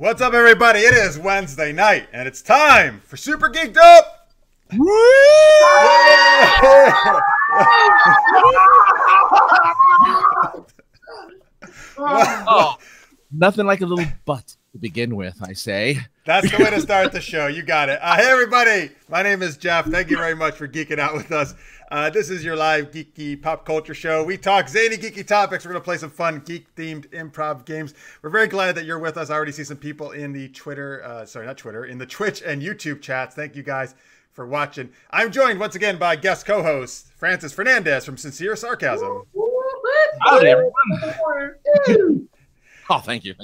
What's up, everybody? It is Wednesday night, and it's time for Super Geeked Up! Woo! Oh, nothing like a little butt to begin with, I say. That's the way to start the show. You got it. Hey, everybody. My name is Jeff. Thank you very much for geeking out with us. This is your live geeky pop culture show. We talk zany geeky topics. We're going to play some fun geek-themed improv games. We're very glad that you're with us. I already see some people in the in the Twitch and YouTube chats. Thank you guys for watching. I'm joined once again by guest co-host Francis Fernandez from Sincere Sarcasm. Howdy, everyone. Oh, thank you.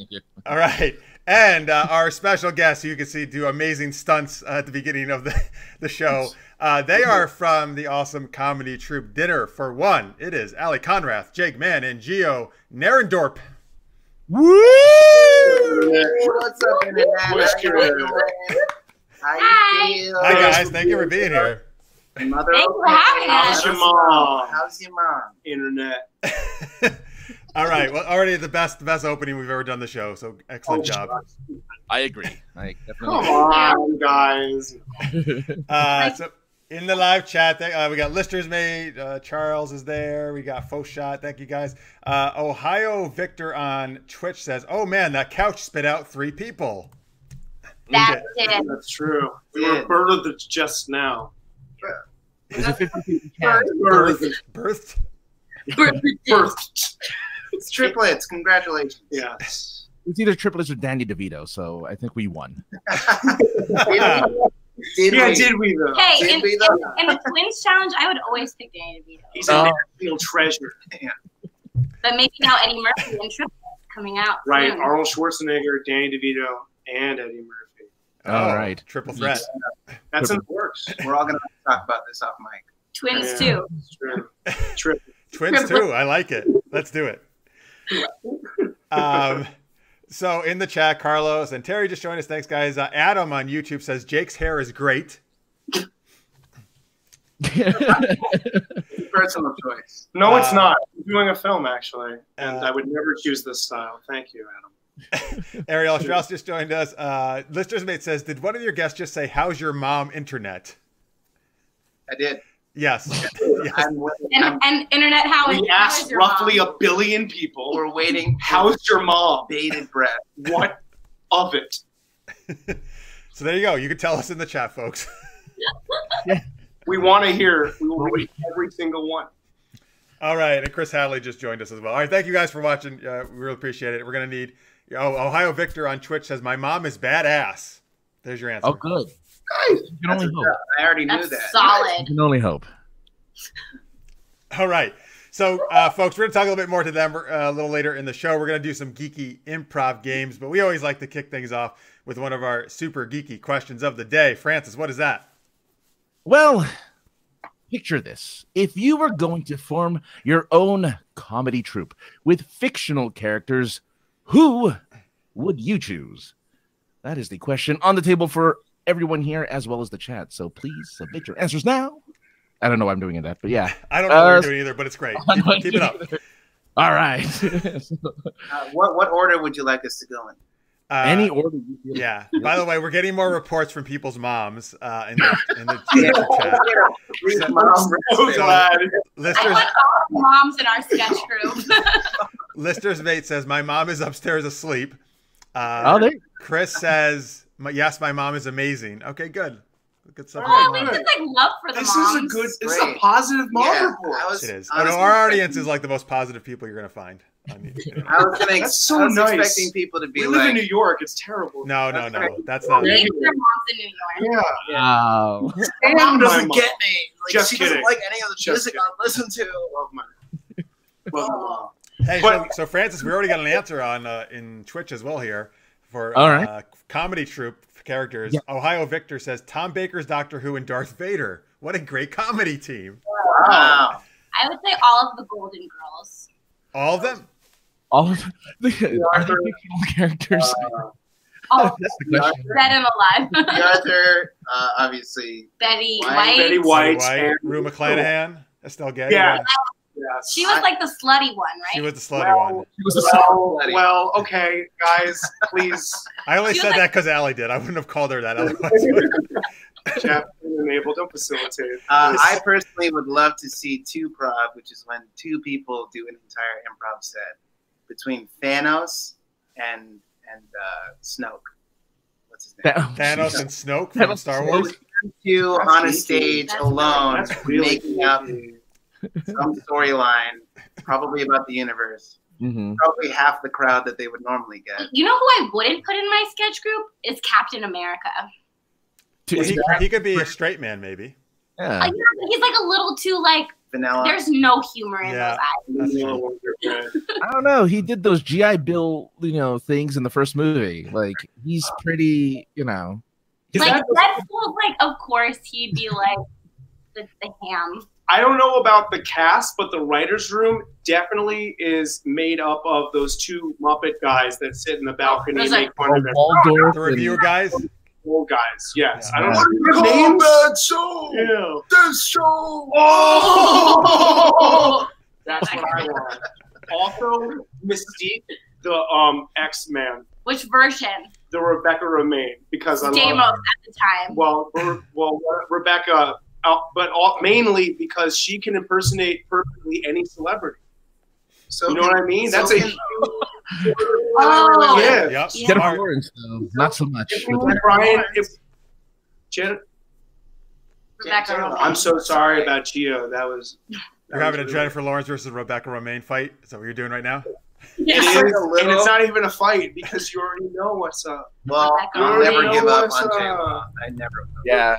All right. And our special guests, who you can see do amazing stunts at the beginning of the show. They are from the awesome comedy troupe Dinner for One. It is Ally Condrath, Jake Mann, and Gio Naarendorp. Woo! What's up, Internet? Hi, guys. Thank you for being here. Mother, thanks for having us. How's your mom? How's your mom? Internet. All right. Well, already the best opening we've ever done the show. So excellent job. I agree. I definitely Come on, guys. So in the live chat, we got Lister's Mate. Charles is there. We got Faux Shot. Thank you, guys. Ohio Victor on Twitch says, "Oh man, that couch spit out 3 people." That's it. That's true. We were birthed just now. Is it 50 Birthed? Birthed. It's triplets. Congratulations. Yeah. It's either triplets or Danny DeVito, so I think we won. Did we though? Hey, Did in we, though? the Twins Challenge, I would always pick Danny DeVito. He's a national treasure. But maybe now Eddie Murphy and Troupe coming out. Right. soon. Arnold Schwarzenegger, Danny DeVito, and Eddie Murphy. All right. Triple threat. That's in the works. We're all going to talk about this off mic. Twins Yeah. too. It's true. Trip. Twins too. I like it. Let's do it. So in the chat, Carlos and Terry just joined us. Thanks, guys. Adam on YouTube says Jake's hair is great. Personal choice. No, it's not. I'm doing a film, actually. And I would never choose this style. Thank you, Adam. Ariel Strauss just joined us. Lister's Mate says, did one of your guests just say, "How's your mom internet"? I did. Yes. Yes. And Internet Howard. We asked roughly 1 billion people. We're waiting. How's your mom? Bated breath. What of it? So there you go. You can tell us in the chat, folks. We want to hear. We will read every single one. All right. And Chris Hadley just joined us as well. All right. Thank you guys for watching. We really appreciate it. We're going to need Ohio Victor on Twitch says, "My mom is badass." There's your answer. Oh, good. Guys, You can only hope. I already knew That's that. solid. You can only hope. All right. So, folks, we're going to talk a little bit more to them a little later in the show. We're going to do some geeky improv games, but we always like to kick things off with one of our super geeky questions of the day. Francis, what is that? Well, picture this. If you were going to form your own comedy troupe with fictional characters, who would you choose? That is the question on the table for everyone here as well as the chat. So please submit your answers now. I don't know why I'm doing that, but yeah. I don't know what you're doing either, but it's great. Keep it up. All right. What order would you like us to go in? Any order you feel. Yeah. By the way, we're getting more reports from people's moms in the chat. So glad. I Listeners, want all the moms in our sketch group. Lister's Mate says, "My mom is upstairs asleep." Chris says, "Yes, my mom is amazing." Okay, good. Good stuff. Well, at least it's like love for the This moms. is a good. This is a positive mom report. It is. Our audience is like the most positive people you're going to find. I was expecting people to be we like, live in New York. It's terrible. No. That's not. Thank your moms in New York. Yeah. Wow. Mom doesn't get me. Like, Just she kidding. doesn't like any of the Just music kidding. I listen to. Love my mom. Hey, But- so Francis, we already got an answer on in Twitch as well here for All right. comedy troupe characters. Yeah. Ohio Victor says Tom Baker's Doctor Who and Darth Vader. What a great comedy team! Wow. I would say all of the Golden Girls. All of them. All of the are they fictional characters? Oh, That's the question. dead and alive. The Arthur, obviously. Betty White. White. Betty White. and- Rue McClanahan, Estelle Getty. Yeah. Yes. She was like the slutty one, right? She was the slutty one. Well, okay, guys, please. I only She was said like- that because Allie did. I wouldn't have called her that otherwise. Jeff, enable, don't facilitate. I personally would love to see two prov, which is when two people do an entire improv set between Thanos and Snoke. What's his name? Thanos and Snoke from Thanos Star and Wars. You That's on a geeky. stage That's alone, That's really making up geeky. some storyline, probably about the universe. Mhm. Probably half the crowd that they would normally get. You know who I wouldn't put in my sketch group is Captain America. Well, he could be a straight man, maybe. Yeah. He's like a little too like. Vanilla. There's no humor in Yeah. those eyes. That's No true. wonder, man. I don't know. He did those GI Bill, things in the first movie. Like he's pretty, Is Like that- Deadpool, like of course he'd be like the ham. I don't know about the cast, but the writer's room definitely is made up of those two Muppet guys that sit in the balcony and There's make fun of their Waldorf. The reviewer guys. old guys. Yes. Yeah. I don't know their names. show. Yeah. This show. Oh! That's what I want. Also, Mystique, the X-Man, Which version? the Rebecca Romaine, because I Deimos love. at the time. Well, Rebecca, but mainly because she can impersonate perfectly any celebrity. So You know what I mean? so That's a can- huge. Oh. Yeah. Yep. Yeah. Jennifer Smart. Lawrence, though, not so much. If Brian, Rebecca Romaine. I'm so sorry about Gio. That was. You're having a Jennifer Lawrence versus Rebecca Romaine fight. Is that what you're doing right now? It Yeah. is, like a little- and it's not even a fight because you already know what's up. Well, Rebecca I'll Romaine. never give up What's on up? J-Law. I never will. Yeah,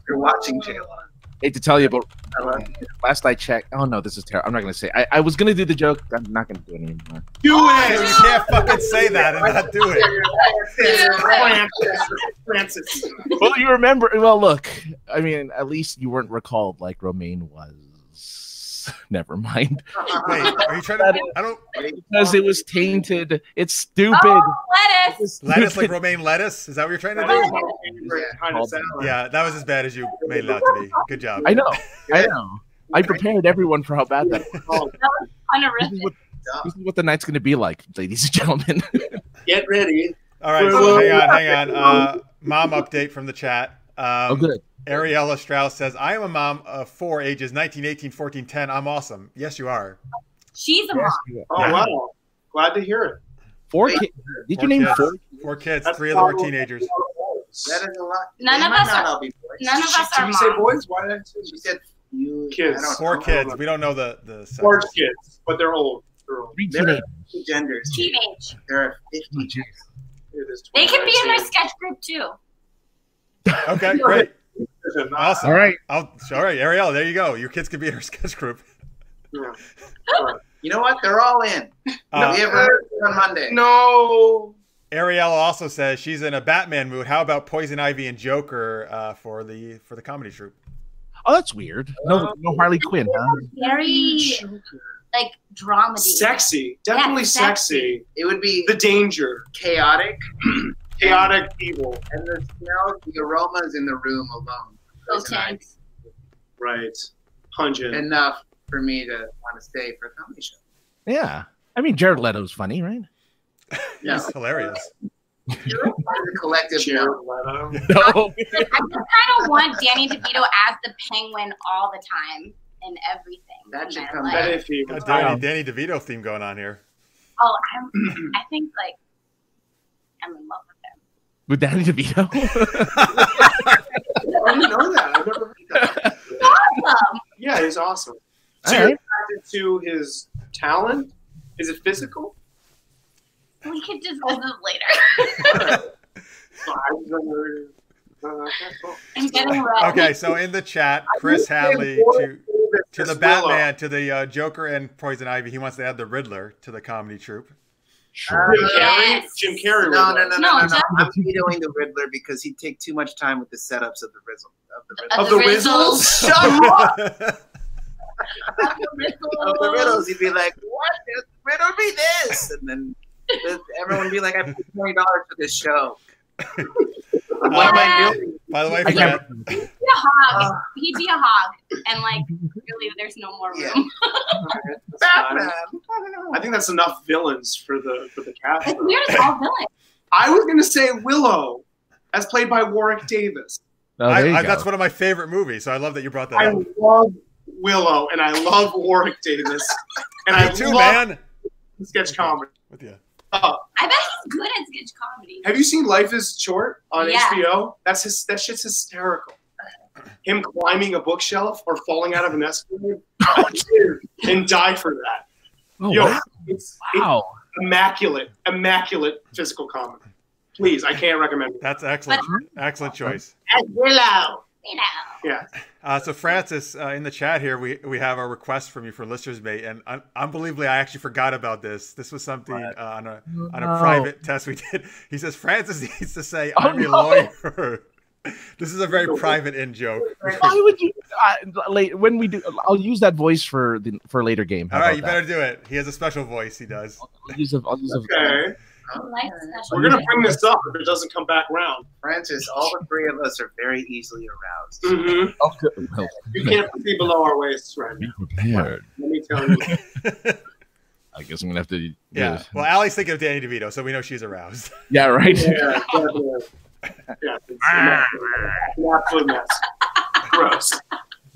You're watching J-Law. hate to tell you, but I love you. last I checked, oh no, this is terrible. I'm not gonna say. I was gonna do the joke. I'm not gonna do it anymore. Do You it! can't fucking say that and not do it. Francis. Well, you remember. Well, look. I mean, at least you weren't recalled like Romaine was. Never mind, Wait, are you trying to? I don't. because it was tainted. It's stupid. Oh, lettuce. It's Lettuce like stupid. Romaine lettuce? Is that what you're trying to That was do? my favorite kind of salad. Yeah, that was as bad as you made it out to be. Good job. I know. I know. I prepared everyone for how bad that was. Oh, This is Honorific. what, this is what the night's going to be like, ladies and gentlemen. get ready. All right, so hang on. Mom update from the chat. Oh, good. Ariella Strauss says, I am a mom of 4 ages 19, 18, 14, 10. I'm awesome. Yes, you are. She's a mom. Oh, Yeah. wow. Glad to hear it. 4 kids. Did you name kids. 4? 4 kids. That's 3 of them were probably- teenagers. That is a lot. None They of might us not are- all be boys. None of us Did are you say moms. boys? Why did I say She said you. Kids. I don't 4 know. kids. We don't know the sex. 4 kids, but they're old. They're old. 3 There teenagers. are 2 genders. Teenage. There are Oh, 50. jeez. It is They can be in their 2019. sketch group too. Okay, great. Awesome. All right. All right, Ariella, there you go. Your kids could be in our sketch group. Yeah. You know what? They're all in. Uh, we have rehearsal on Monday. No. Ariella also says she's in a Batman mood. How about Poison Ivy and Joker for the comedy troupe? Oh, that's weird. No Harley Quinn, huh? Very like dramedy. Sexy. Definitely Yeah, sexy. It would be The danger. chaotic, Chaotic evil. and the smells, the aromas in the room alone. So Poison Ivy. tense. Right. Pungent. Enough for me to want to stay for a comedy show. Yeah. I mean, Jared Leto's funny, right? No, He's hilarious. it's a collective Jared no. Leto. No. Like, I just kind of want Danny DeVito as the Penguin all the time in everything. That in should my come life. back. That if he Got was Danny DeVito theme going on here. Oh, I think like I'm in love with him. With Danny DeVito? I didn't know that. I've never heard that. Awesome. Yeah, he's awesome. So All you're right. attracted to his talent? Is it physical? We could discuss this later. I'm getting red. Okay, so in the chat, Chris Hadley to the Batman, to the Joker and Poison Ivy, he wants to add the Riddler to the comedy troupe. Sure. Yes. Jim Carrey. No, no, no, no, no, no. just- I'm vetoing the Riddler because he'd take too much time with the setups of the Rizzle. Of the Rizzles. Rizzles? Shut up! Of the Of the riddles, he'd be like, "What? This riddle be this?" And then everyone would be like, "I paid $20 for this show." By the way, I can't- He'd be a hog. He'd be a hog, and like really, there's no more room. Batman. I think that's enough villains for the cast. It's weird. It's all villains. I was gonna say Willow, as played by Warwick Davis. Oh, there you go. that's one of my favorite movies, so I love that you brought that I up. love Willow, and I love Warwick Davis, and I Me too, love man. sketch comedy. With you. I bet he's good at sketch comedy. Have you seen Life is Short on Yeah. HBO? That shit's hysterical. Him climbing a bookshelf or falling out of an escalator, and die for that. Oh, Yo, wow. it's immaculate physical comedy. Please, I can't recommend it. That's excellent. Excellent choice. Willow. You know. Yeah. So Francis, in the chat here, we have a request from you for listeners' mate, and unbelievably, I actually forgot about this. This was something on a private test we did. He says Francis needs to say, "I'm your lawyer." This is a very private in joke. Why would you? When we do, I'll use that voice for later game. How All right, about you that? better do it. He has a special voice. He does. I'll use a Okay. Like special We're gonna bring this up if it doesn't come back round. Francis, all the three of us are very easily aroused. Mm-hmm. Oh, good. Well, You can't see below our waists right now. be prepared. Let me tell you. I guess I'm gonna have to. do Yeah. this. Well, Allie's thinking of Danny DeVito, so we know she's aroused. Yeah. Right. Yeah, definitely. Yeah, it's an absolute mess. Gross.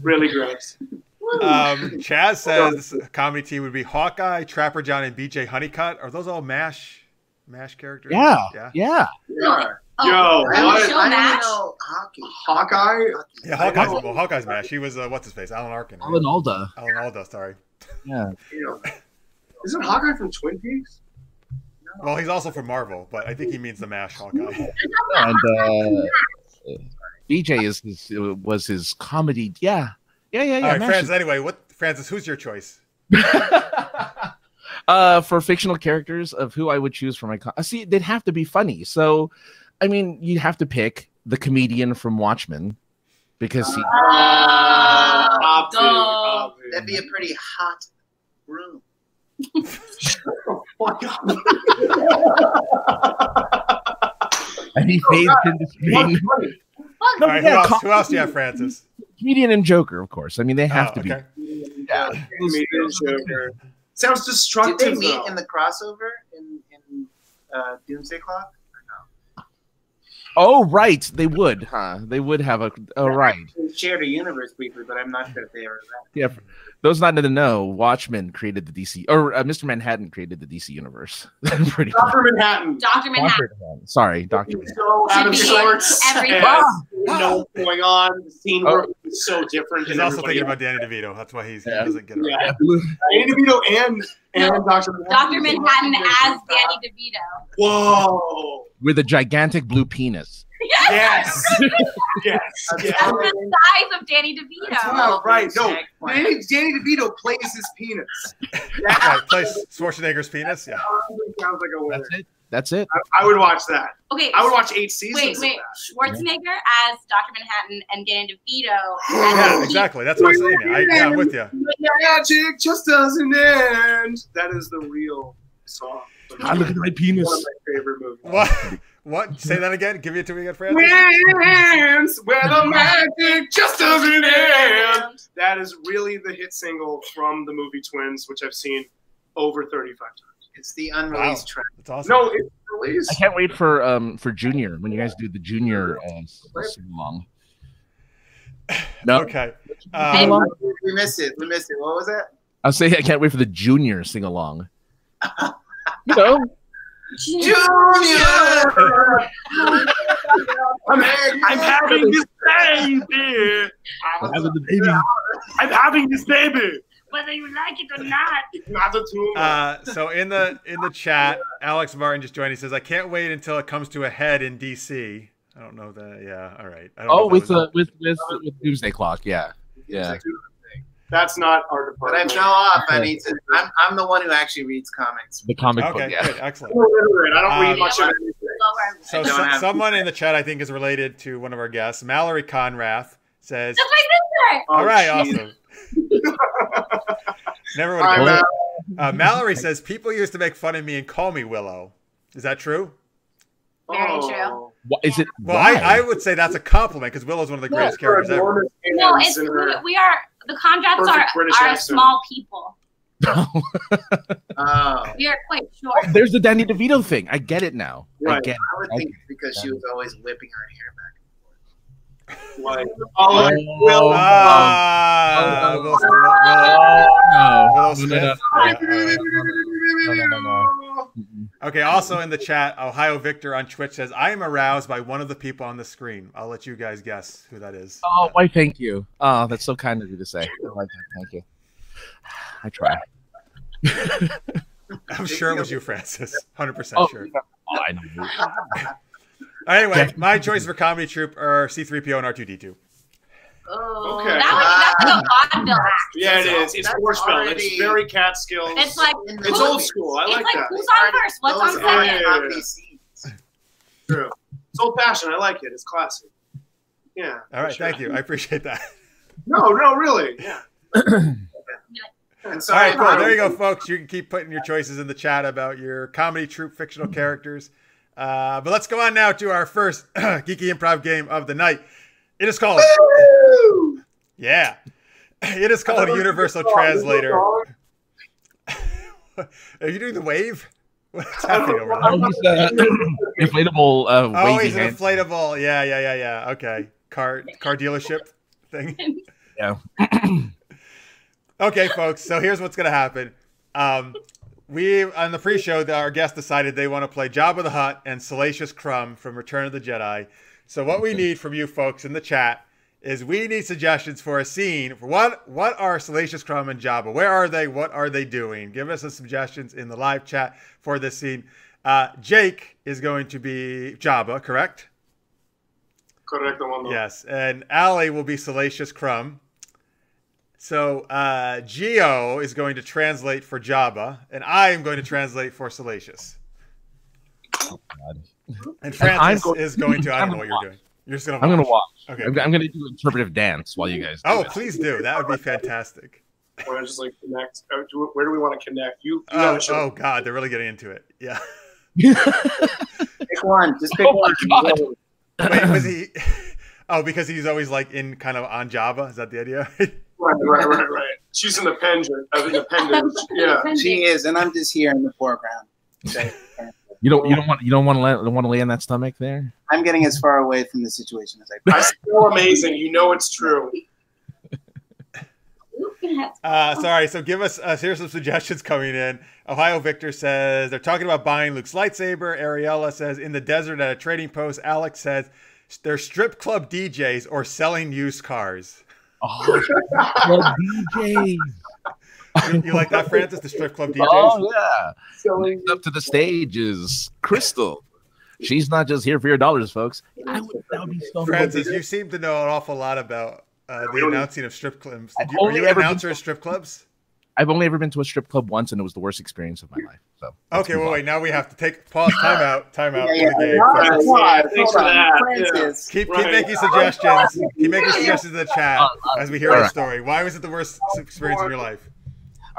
Really gross. Chaz says the comedy team would be Hawkeye, Trapper John, and BJ Honeycutt. Are those all MASH characters? Yeah. Yeah. Yeah. They are. Yo, Oh, what? show I match? don't know hockey. Hawkeye? Yeah, Hawkeye's MASH. He was what's his face? Alan Arkin. Right? Alan Alda. Alan Alda. Sorry. Yeah. Isn't Hawkeye from Twin Peaks? Well, he's also from Marvel, but I think he means the MASH Hawkeye. And BJ was his comedy. Yeah. All right, MASH Francis. Anyway, Francis? Who's your choice? For fictional characters of who I would choose for my see, they'd have to be funny. So, I mean, you'd have to pick the comedian from Watchmen because he. That'd be a pretty hot room. And he fades into screen. All right, who else do you have, Francis? Comedian and Joker, of course. I mean, they have to be. Okay. Yeah. Sounds Did destructive. they meet though. in the crossover in Doomsday Clock? Oh, right. They would, huh? They would have a. Oh, right. They shared a universe briefly, but I'm not sure if they ever met. Yeah. For those not in the know, Watchmen created the DC, or Mr. Manhattan created the DC universe. Pretty much. Dr. Manhattan. Dr. Manhattan. Sorry, Dr. He's so out of Should be sorts. everything. And you know what's going on. The scene work is so different. He's than also everybody thinking else. about Danny DeVito. That's why he Yeah. doesn't get it Yeah. right. Danny DeVito and Dr. Manhattan. Dr. Manhattan as Danny DeVito. Whoa. with a gigantic blue penis. Yes. Yes. That's the size of Danny DeVito. Oh, right. No. Danny DeVito plays his penis. Right, plays Schwarzenegger's penis. Yeah. Sounds like a winner. That's it. That's it. I would watch that. Okay. I would watch 8 seasons. Wait. Of that. Schwarzenegger as Dr. Manhattan and Danny DeVito Yeah, as exactly. That's what I'm saying. Yeah, I'm with you. Magic just doesn't end. That is the real song. Ah, look at my penis. One of my favorite movies. What? What? Say that again. Give it to me again, Francis. Wins where the magic just doesn't end. That is really the hit single from the movie Twins, which I've seen over 35 times. It's the unreleased track. That's awesome. No, it's released. I can't wait for Junior when you guys do the Junior sing along. No, Okay. Hey, We missed it. What was that? I'll say I can't wait for the Junior sing along. You know, Junior! I'm having this baby. I'm having this baby. whether you like it or not. Not a tumor. So in the chat, Alex Martin just joined. He says, "I can't wait until it comes to a head in DC." I don't know that. Yeah. All right. I don't know if that was- with Doomsday Clock, yeah. That's not our But department. I'm no off. I need to. I'm the one who actually reads comics. The comic book, Okay. yeah. Good. Excellent. I'm illiterate. I don't read much of Lower. anything. So I don't have- someone in the chat, I think, is related to one of our guests. Mallory Conrath says, That's my sister. "All right, geez. awesome." Never would All have right, guessed. Mallory says, "People used to make fun of me and call me Willow." Is that true? Very true. Is it? Well, why? I would say that's a compliment because Willow's one of the greatest characters ever. No, it's we are the Condraths are small people. Oh. We are quite short. There's the Danny DeVito thing. I get it now. Right. I get it. I would think because she was always whipping her hair back and forth. Like, Will Smith. Okay, also in the chat, Ohio Victor on Twitch says, I am aroused by one of the people on the screen. I'll let you guys guess who that is. Oh, why, thank you. Oh, that's so kind of you to say. I like that. Thank you. I try. I'm sure it was you, Francis. 100% sure. Oh, I know. Anyway, my choice for comedy troupe are C-3PO and R2-D2. Oh, okay. that's a vaudeville act. Yeah, it is. It's Horspell. It's very Catskills. It's like it's old school. I like that. Who's on first? What's on second? True. It's old fashioned. I like it. It's classic. Yeah. All right. Thank you. I appreciate that. No, really. Yeah. All right, cool. There you go, folks. You can keep putting your choices in the chat about your comedy troupe fictional characters. But let's go on now to our first geeky improv game of the night. It is called... Yeah. It is called Universal Translator. Are you doing the wave? What's happening over there? Oh, he's inflatable oh, he's an inflatable. Yeah. Okay. Car dealership thing. Yeah. Okay, folks. So here's what's going to happen. We, on the pre-show, our guests decided they want to play Jabba the Hutt and Salacious Crumb from Return of the Jedi. So what we need from you folks in the chat is we need suggestions for a scene. For what are Salacious Crumb and Jabba? Where are they? What are they doing? Give us some suggestions in the live chat for this scene. Jake is going to be Jabba, correct? Correct. Yes, and Ally will be Salacious Crumb. So Gio is going to translate for Jabba, and I am going to translate for Salacious. Oh, God. And Francis is going to, I don't know what you're doing. You're just going to watch. I'm going to watch. Okay. I'm going to do interpretive dance while you guys do it. Please do. That would be fantastic. Or just like connect. Where do we want to connect? Oh, God. They're really getting into it. Yeah. Pick one. Just pick one. God. Wait, was he... Oh, because he's always like in kind of on Jabba? Is that the idea? Right. She's an appendage. Yeah. She is, and I'm just here in the foreground. You don't want to lay on that stomach there? I'm getting as far away from the situation as I can. I feel amazing. You know it's true. Sorry. So give us here's some suggestions coming in. Ohio Victor says they're talking about buying Luke's lightsaber. Ariella says in the desert at a trading post. Alex says they're strip club DJs or selling used cars. Oh, DJs. You like that, Francis? The strip club DJs? Oh, yeah. Next up to the stage is Crystal. She's not just here for your dollars, folks. That would be so Francis, you seem to know an awful lot about the announcing of strip clubs. Are you an announcer of strip clubs? I've only ever been to a strip club once, and it was the worst experience of my life. So okay, well, wait. Now we have to time out. Time out. Yeah. Thanks for that. Keep making suggestions. Keep making suggestions in the chat as we hear the story. Why was it the worst experience of your life?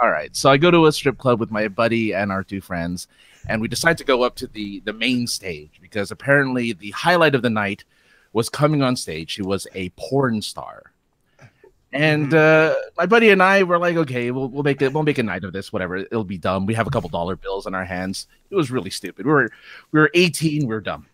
All right. So I go to a strip club with my buddy and our two friends, and we decide to go up to the main stage because apparently the highlight of the night was coming on stage. She was a porn star. And my buddy and I were like, okay, we'll make a night of this, whatever. It'll be dumb. We have a couple dollar bills in our hands. It was really stupid. We were 18, we were dumb.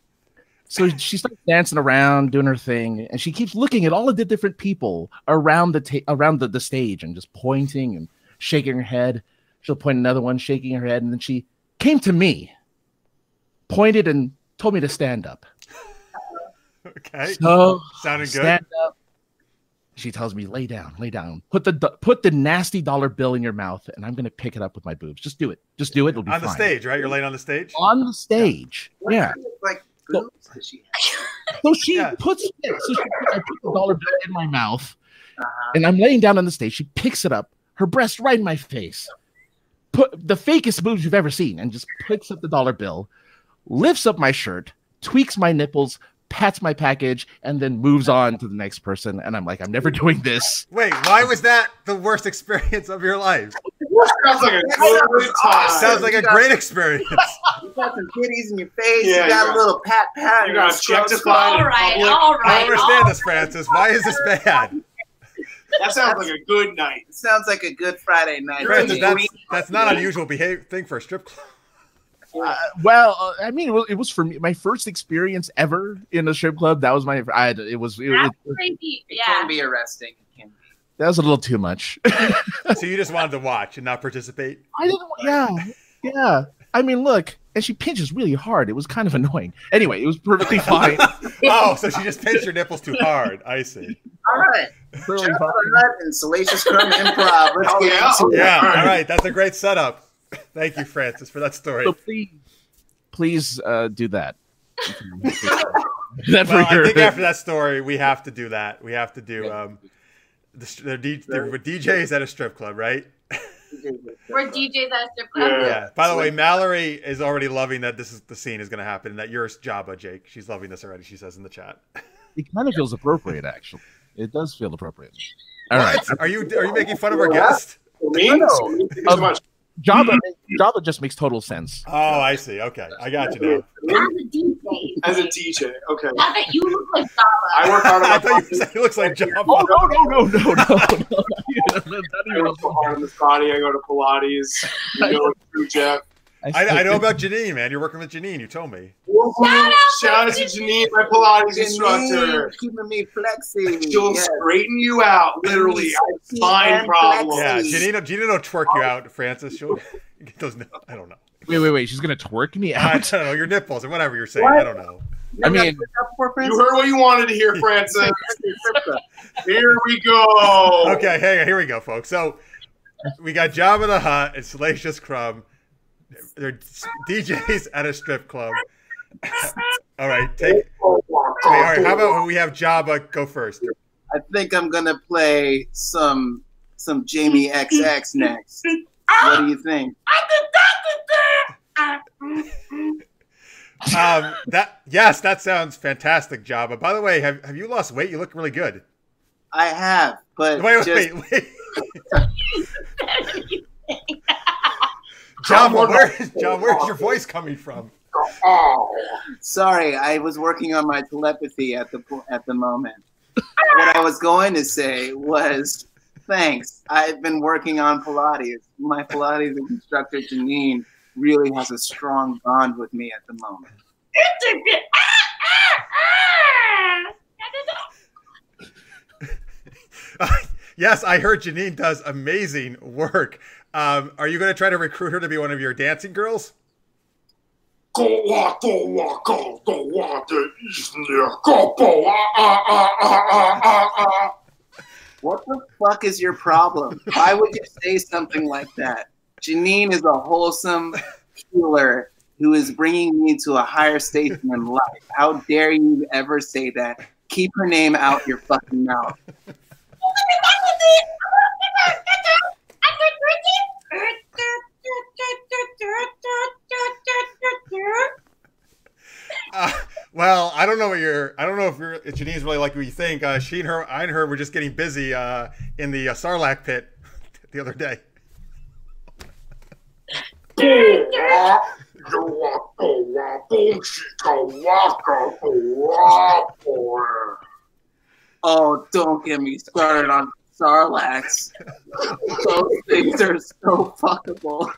So she starts dancing around, doing her thing, and she keeps looking at all of the different people around the stage and just pointing and shaking her head. She'll point another one, shaking her head, and then she came to me, pointed, and told me to stand up. Okay. So sounded good. Stand up. She tells me, lay down. Put the nasty dollar bill in your mouth, and I'm going to pick it up with my boobs. Just do it. It'll be on fine. The stage, right? You're laying on the stage? On the stage. Yeah. Like boobs does she have? So I put the dollar bill in my mouth, and I'm laying down on the stage. She picks it up, her breast right in my face. Put the fakest boobs you've ever seen, and just picks up the dollar bill, lifts up my shirt, tweaks my nipples, pats my package, and then moves on to the next person. And I'm like, I'm never doing this. Wait, why was that the worst experience of your life? Sounds like a good time. Sounds like a great experience. got some titties in your face. Yeah, you got a little pat. You got objectified. All right. I don't understand this, Francis. Why is this bad? That sounds like a good night. It sounds like a good Friday night. Francis, that's not an unusual thing for a strip club. I mean, it was for me my first experience ever in a strip club. That was my. That's crazy. It can be arresting. It can be. That was a little too much. So you just wanted to watch and not participate? I didn't. Yeah. I mean, look, and she pinches really hard. It was kind of annoying. Anyway, it was perfectly fine. Oh, so she just pinched your nipples too hard. I see. All right. Jabba the Hutt and Salacious Crumb Improv. Let's get into it. Yeah. All right. That's a great setup. Thank you, Francis, for that story. So please do that. I think after that story, we have to do that. We have to do the DJs at a strip club, right? We're DJs at a strip club. Yeah. By the way, Mallory is already loving that the scene is going to happen and that you're Jabba, Jake. She's loving this already. She says in the chat. It kind of feels appropriate, actually. It does feel appropriate. All right. Are you making fun of our guest? Me? No. Jabba just makes total sense. Oh, I see. Okay, I got you now. As a DJ, okay. Not that you look like Jabba. I work hard on my I thought you said he looks like Jabba. Oh, no. I work so hard on this body. I go to Pilates. You know, through Jeff. I know about Janine, man. You're working with Janine. You told me. Shout out to Janine, my Pilates instructor. Keeping me flexing. She'll straighten you out, literally. Spine problems. Yeah, Janine will twerk you out, Francis. She'll get those. I don't know. Wait. She's gonna twerk me out. I don't know your nipples or whatever you're saying. I don't know. I mean, you heard what you wanted to hear, Francis. Here we go. Okay, hey, here we go, folks. So we got Jabba the Hutt and Salacious Crumb. They're DJs at a strip club. All right, all right. How about we have Jabba go first? I think I'm gonna play some Jamie XX next. What do you think? That sounds fantastic, Jabba. By the way, have you lost weight? You look really good. I have, but wait. Jabba, where's your voice coming from? Sorry, I was working on my telepathy at the moment. What I was going to say was, thanks. I've been working on Pilates. My Pilates instructor, Janine, really has a strong bond with me at the moment. Yes, I heard Janine does amazing work. Are you going to try to recruit her to be one of your dancing girls? What the fuck is your problem? Why would you say something like that? Janine is a wholesome healer who is bringing me to a higher station in life. How dare you ever say that? Keep her name out your fucking mouth. Well, I don't know if Janine's really like what you think. I and her were just getting busy in the Sarlacc pit the other day. Oh, don't get me started on Sarlaccs. Those things are so fuckable.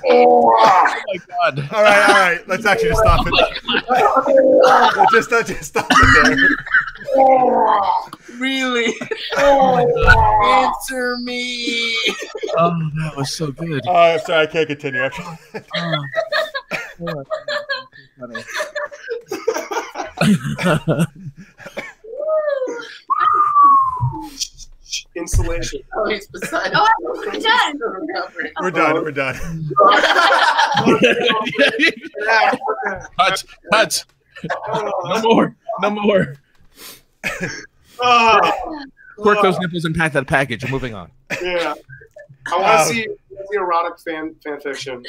Oh my god! All right. Let's actually just stop it. Just stop it there. Really? Answer me. Oh, that was so good. Oh, I'm sorry, I can't continue. Installation. Oh, he's beside we're done. We're done. Cut. No more. Cork those nipples and pack that package. We're moving on. Yeah. I want to see erotic fan fiction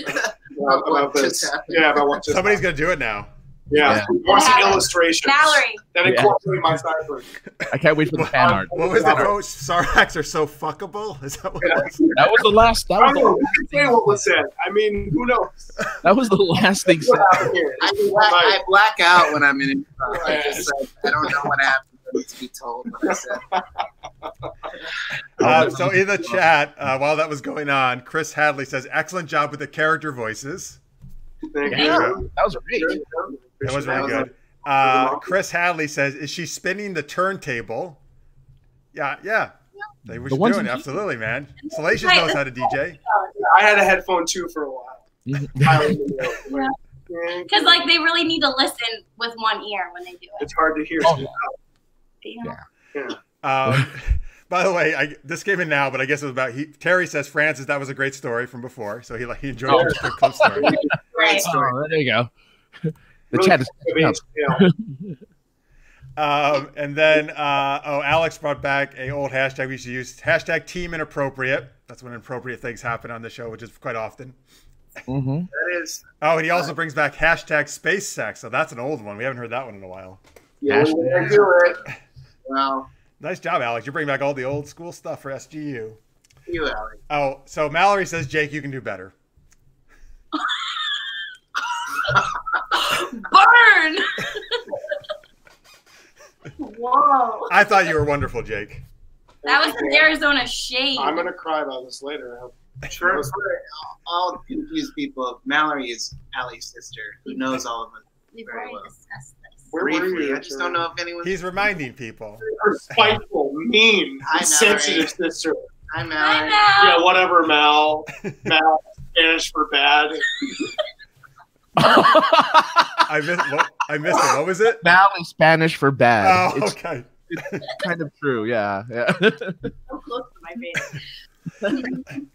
about this. Yeah, about what just somebody's going to do it now. Yeah. Want some illustrations. Mallory. That incorporate my cipher. I can't wait for the fan art. What was the quote? Sarlaccs are so fuckable? Is that what it was? That was the last. That I was don't know. the, Who can say what was said? I mean, who knows? that was the last thing said. What happened here? I black out when I'm in improv. I don't know what happened. I need to be told what I said. So in the chat, while that was going on, Chris Hadley says, "Excellent job with the character voices." Thank Yeah, you. that was great. That was very good. Chris Hadley says, "Is she spinning the turntable?" Yeah. They were The ones doing in it. Absolutely, man. Salacious knows how to DJ. I had a headphone too for a while. Because like they really need to listen with one ear when they do it. It's hard to hear. Oh, yeah. You know? Yeah. By the way, this came in now, but I guess it was about Terry says, Francis, that was a great story from before, so he enjoyed the clip story. Right. Oh, there you go. The Really chat is and then Alex brought back a old hashtag we used to use, hashtag team inappropriate. That's when inappropriate things happen on the show, which is quite often. That is. Oh, and he also brings back hashtag space sex. So that's an old one. We haven't heard that one in a while. Yeah, we're gonna do it. Well, Nice job, Alex. You're bringing back all the old school stuff for SGU. you, Alex. Oh, so Mallory says, Jake, you can do better. Burn! Whoa. I thought you were wonderful, Jake. That was some Arizona shade. I'm gonna cry about this later. For all confused people, Mallory is Allie's sister, who knows all of it We've very already well. discussed this. Where were Briefly, you? I just don't know if anyone. He's reminding people. Her spiteful, mean, Hi, sensitive sister. Hi, Hi, Mallory. Mal. Yeah, whatever, Mal. Mal, Spanish for bad. I missed it. What was it? Mal is Spanish for bad. Oh, okay. It's kind of true. Yeah. So close to my face.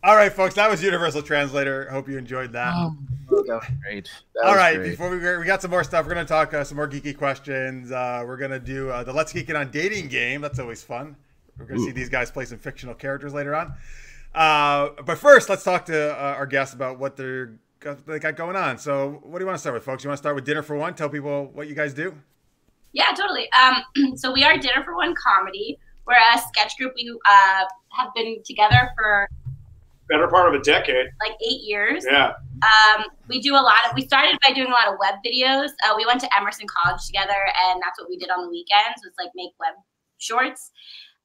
All right, folks. That was Universal Translator. Hope you enjoyed that. That was great. All right, before we got some more stuff. We're going to talk some more geeky questions. We're going to do the Let's Geek It on dating game. That's always fun. We're going to see these guys play some fictional characters later on. But first, let's talk to our guests about what they got going on. So what do you want to start with, folks? You want to start with Dinner for One? Tell people what you guys do. Yeah, totally. So we are Dinner for One Comedy. We're a sketch group. We have been together for Better part of a decade. like 8 years. Yeah. We started by doing a lot of web videos. We went to Emerson College together, and that's what we did on the weekends, was like make web shorts,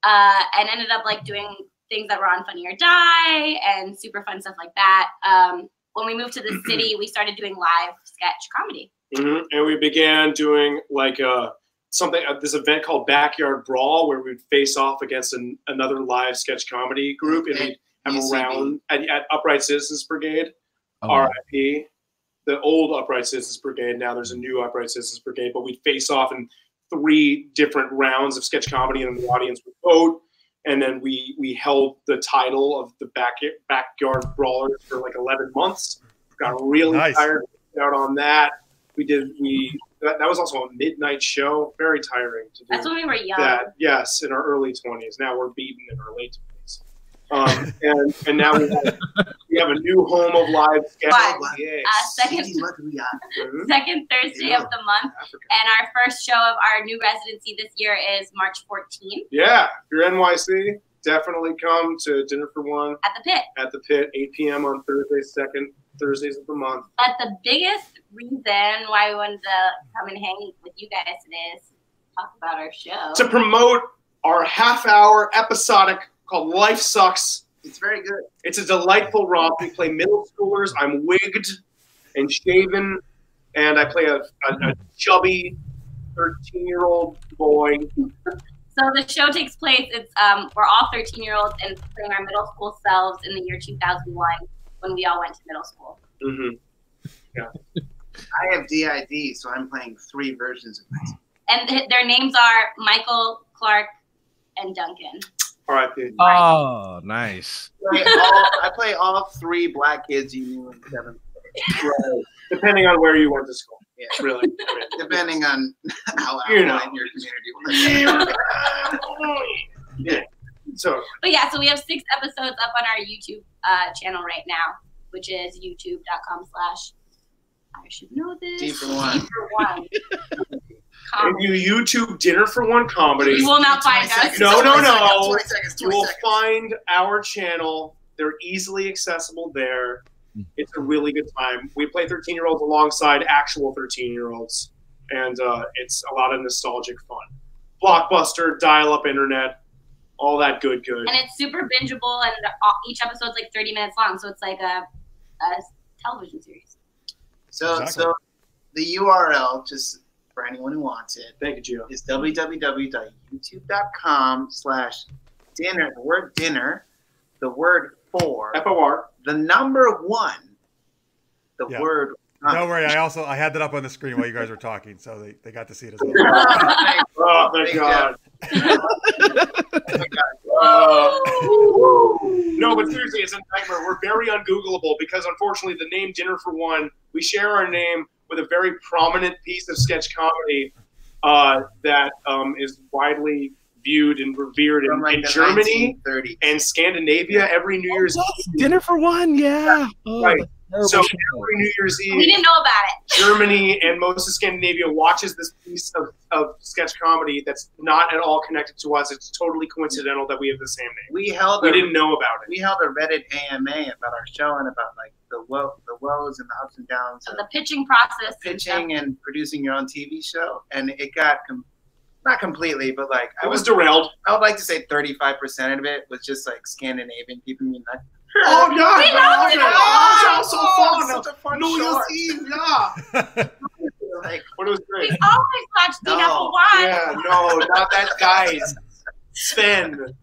and ended up like doing things that were on Funny or Die and super fun stuff like that. When we moved to the city, we started doing live sketch comedy. Mm-hmm. And we began doing like this event called Backyard Brawl, where we'd face off against another live sketch comedy group, and we'd have a round at Upright Citizens Brigade, RIP, the old Upright Citizens Brigade. Now there's a new Upright Citizens Brigade, but we'd face off in 3 different rounds of sketch comedy, and the audience would vote. And then we held the title of the Backyard Brawlers for like 11 months. Got really tired out on that. That was also a midnight show. Very tiring to do. That's when we were young. That, yes, in our early 20s. Now we're beaten in our late 20s. And now we have a new home of live sketch. Second Thursday of the month. And our first show of our new residency this year is March 14th. Yeah, if you're NYC, definitely come to Dinner for One. At the Pit. At the Pit, 8 p.m. on second Thursdays of the month. But the biggest reason why we wanted to come and hang with you guys today is talk about our show. To promote our half-hour episodic called Life Sucks. It's very good. It's a delightful romp. We play middle schoolers. I'm wigged and shaven, and I play a chubby 13-year-old boy. So the show takes place, we're all 13-year-olds and playing our middle school selves in the year 2001 when we all went to middle school. Mm-hmm. Yeah. I have DID, so I'm playing 3 versions of myself. And their names are Michael, Clark, and Duncan. R.I.P. Oh, nice. I play all 3 black kids you knew in 7th grade. Right. Depending on where you went to school. Yeah. Really. Depending on how affluent your community was. Yeah. So we have 6 episodes up on our YouTube channel right now, which is youtube.com/our should know this. D for one. D for one. If you YouTube Dinner for One Comedy, you will not find us. No. 20 seconds. You will find our channel. They're easily accessible there. It's a really good time. We play 13-year-olds alongside actual 13-year-olds, and it's a lot of nostalgic fun. Blockbuster, dial-up internet, all that good. And it's super bingeable, and each episode's like 30 minutes long, so it's like a television series. So the URL, just for anyone who wants it, thank you, Gio, is www.youtube.com/dinner. The word dinner, the word for, FOR, the number one, the word. Don't worry, I had that up on the screen while you guys were talking, so they got to see it as well. Oh, thank God. No, but seriously, it's a nightmare. We're very ungoogleable because, unfortunately, the name Dinner for One, we share our name with a very prominent piece of sketch comedy that is widely viewed and revered in Germany and Scandinavia every New Year's Eve. Dinner for One, yeah. Oh, right. So every New Year's Eve, we didn't know about it. Germany and most of Scandinavia watches this piece of sketch comedy that's not at all connected to us. It's totally coincidental that we have the same name. We didn't know about it. We held a Reddit AMA about our show and about like the woes and the ups and downs of the pitching process, pitching and producing your own TV show, and it got not completely, but like it was derailed. I would like to say 35% of it was just like Scandinavian people being like, oh yeah, we loved it all. So fun. Such a fun New Year's Eve, yeah. Like, but it was great. We always watched Dinner for One. Yeah, no, not that guy. Sven.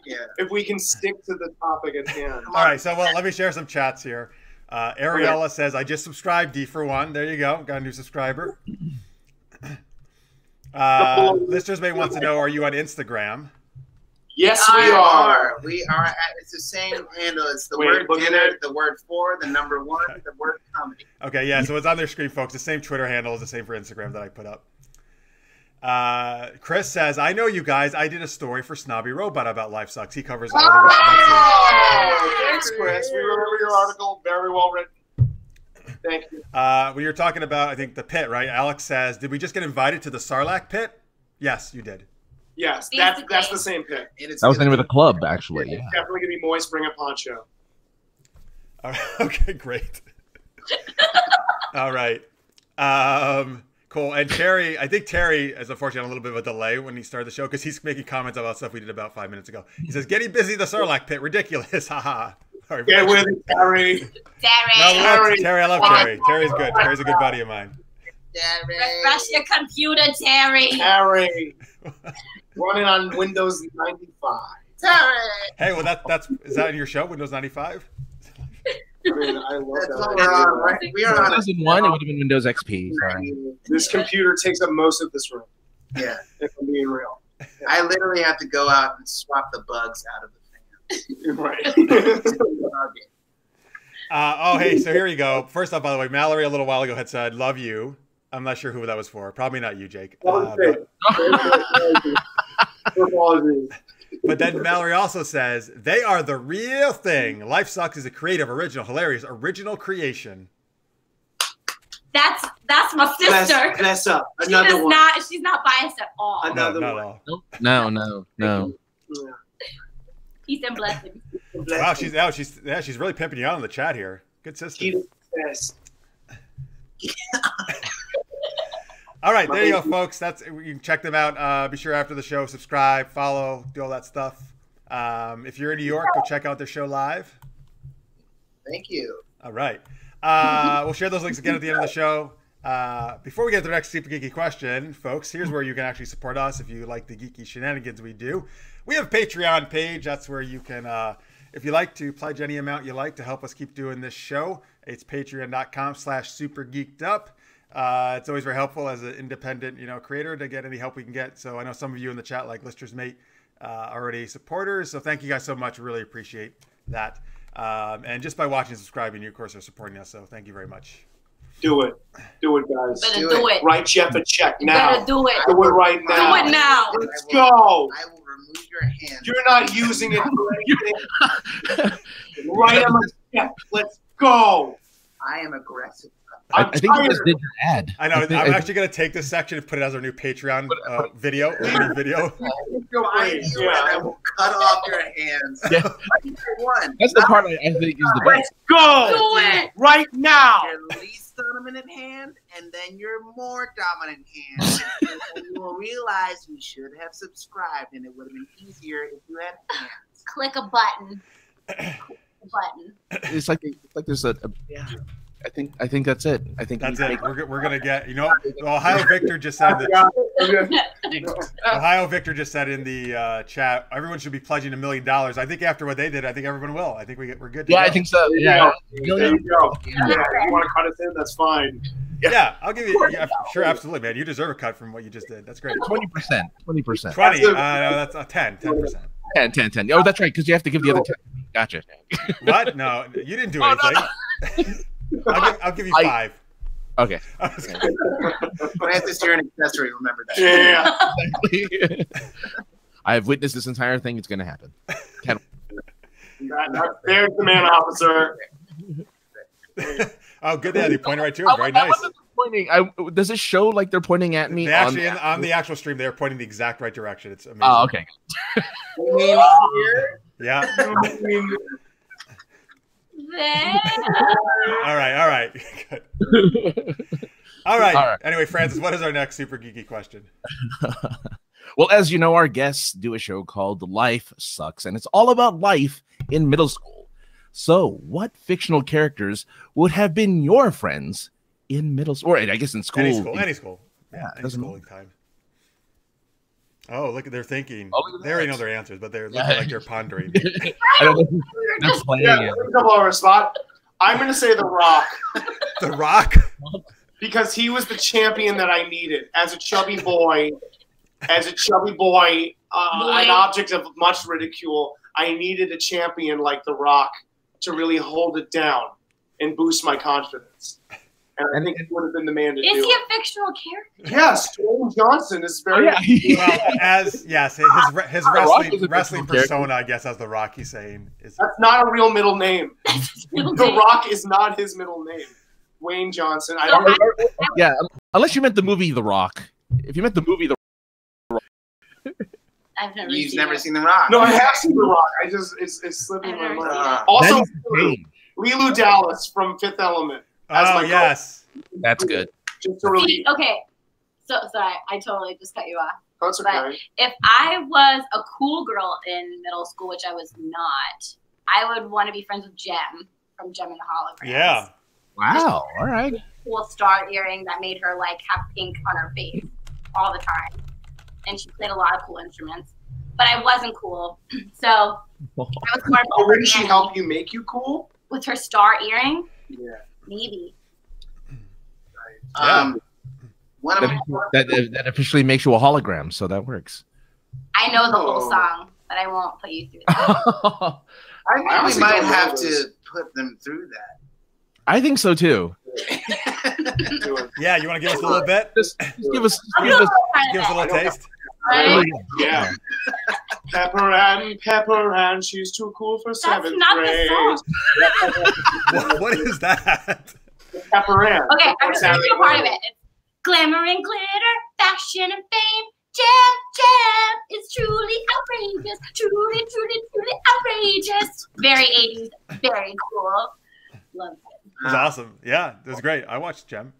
Yeah. If we can stick to the topic at hand. All right, so let me share some chats here. Ariella says, I just subscribed, D for one. There you go. Got a new subscriber. Listeners may want to know, are you on Instagram? Yes, we are. We are. It's the same handle. It's the word dinner, the word for, the number one, the word comedy. Okay, yeah, so it's on their screen, folks. The same Twitter handle is the same for Instagram that I put up. Chris says, I know you guys. I did a story for Snobby Robot about Life Sucks. He covers all the thanks, Chris. We wrote your article. Very well written. Thank you. When you're talking about, I think, the pit, right? Alex says, did we just get invited to the Sarlacc pit? Yes, you did. Yes, that's the same pit. That was the name of the club, actually. Yeah. Definitely gonna be moist. Bring a poncho. Okay, great. All right. Cool. And Terry, I think Terry is unfortunately on a little bit of a delay when he started the show because he's making comments about stuff we did about 5 minutes ago. He says, "Getting busy the Sarlacc pit, ridiculous." Haha. Get with it, Terry. Terry, I love Terry. Terry's good. Terry's a good buddy of mine. Refresh your computer, Terry. Terry. Running on Windows 95. Terry. Hey, well, is that in your show, Windows 95? I mean, I love That's that. what we're on, right? We are on 2001, it would have been Windows XP. Sorry. This computer takes up most of this room. Yeah. If I'm being real. I literally have to go out and swap the bugs out of the fan. Right. Oh, hey, so here you go. First off, by the way, Mallory a little while ago had said, love you. I'm not sure who that was for. Probably not you, Jake. But then Mallory also says, they are the real thing. Life Sucks is a creative, original, hilarious, original creation. That's my sister. Bless up. She's not biased at all. Another not one. at all. No. Yeah. Peace and blessings. Wow, she's really pimping you out in the chat here. Good sister. All right, there you go, folks. You can check them out. Be sure after the show, subscribe, follow, do all that stuff. If you're in New York, go check out their show live. Thank you. All right. We'll share those links again at the end of the show. Before we get to the next super geeky question, folks, here's where you can actually support us if you like the geeky shenanigans we do. We have a Patreon page. That's where you can, if you like to pledge any amount you like to help us keep doing this show. It's patreon.com/supergeekedup. It's always very helpful as an independent, creator to get any help we can get. So I know some of you in the chat, like Lister's Mate, already supporters. So thank you guys so much. Really appreciate that. And just by watching and subscribing, you, of course, are supporting us. So thank you very much. Do it. Do it, guys. Better do it. Write Jeff a check You now. better do it. Do it right now. Do it now. Let's go. I will remove your hand. You're not using it for anything. Write him a check. Let's go. I am aggressive. I think you just did your ad. I know. I'm actually going to take this section and put it as our new Patreon video. Video. Find you and I will cut off your hands. Yeah. That's the part I think is the best. Go! Do it! Right now! Your least dominant hand, and then your more dominant hand. And you will realize you should have subscribed, and it would have been easier if you had hands. Click a button. Button. It's like there's a I think that's it. I think that's it. We're gonna get. You know, Ohio Victor just said Ohio Victor just said in the chat, everyone should be pledging $1 million. I think after what they did, I think everyone will. I think we're good. I think so. Yeah. There you go. Yeah, if you want to cut us in, that's fine. Yeah, I'll give you. Yeah, sure, absolutely, man. You deserve a cut from what you just did. That's great. 20%. 20%. 20. No, that's a 10%. 10. Oh, that's right, because you have to give the other 10. Gotcha. What? No, you didn't do anything. No. I'll give you 5. Okay. Francis, you're an accessory. Remember that. Yeah. Exactly. I have witnessed this entire thing. It's going to happen. There's the man officer. Oh, good. Yeah, they pointed right to him. Very nice. Does it show like they're pointing at me? They actually, on the actual stream, they're pointing the exact right direction. It's amazing. Oh, okay. Yeah. There. All right. Good. All right. Anyway, Francis, what is our next super geeky question? Well, as you know, our guests do a show called Life Sucks, and it's all about life in middle school. So, what fictional characters would have been your friends in middle school? Or I guess in school. Any school. Yeah, any schooling time. Oh, look at they're thinking. Oh, they already know their answers, but they're looking like they're pondering. I don't know. They're playing it. Double over spot. I'm going to say The Rock. The Rock? Because he was the champion that I needed as a chubby boy. An object of much ridicule. I needed a champion like The Rock to really hold it down and boost my confidence. And I think he would have been the man to do it. Is he a fictional character? Yes, Dwayne Johnson is very. Well, his wrestling persona, I guess, as The Rock, he's saying is. That's not a real middle name. The Rock is not his middle name. Wayne Johnson. Yeah, unless you meant the movie The Rock. If you meant the movie The Rock. I've never You've seen never it. seen The Rock. No, I have seen The Rock. It's slipping my mind. Also, Leeloo Dallas from Fifth Element. Oh, yes. That's good. Just to really. Okay. So sorry, I totally just cut you off. That's But okay. if I was a cool girl in middle school, which I was not, I would want to be friends with Jem from Jem and the Holograms. Yeah. Wow. All right. Cool star earring that made her like have pink on her face all the time, and she played a lot of cool instruments. But I wasn't cool, so I was more. Oh, wouldn't she help you make you cool? With her star earring? Yeah. Maybe. One of That officially makes you a hologram, so that works. I know the whole song, but I won't put you through that. I think we might have to put them through that. I think so too. Yeah, you want to give us a little bit? Just give us a little taste. Right? Yeah. Pepper Ann, she's too cool for seventh grade. What is that? Pepper Ann. Okay, I'm just going to do a part of it. It's glamour and glitter, fashion and fame. Jam is truly outrageous. Truly outrageous. Very 80s, very cool. Love it. It was awesome. Yeah, it was great. I watched Jem.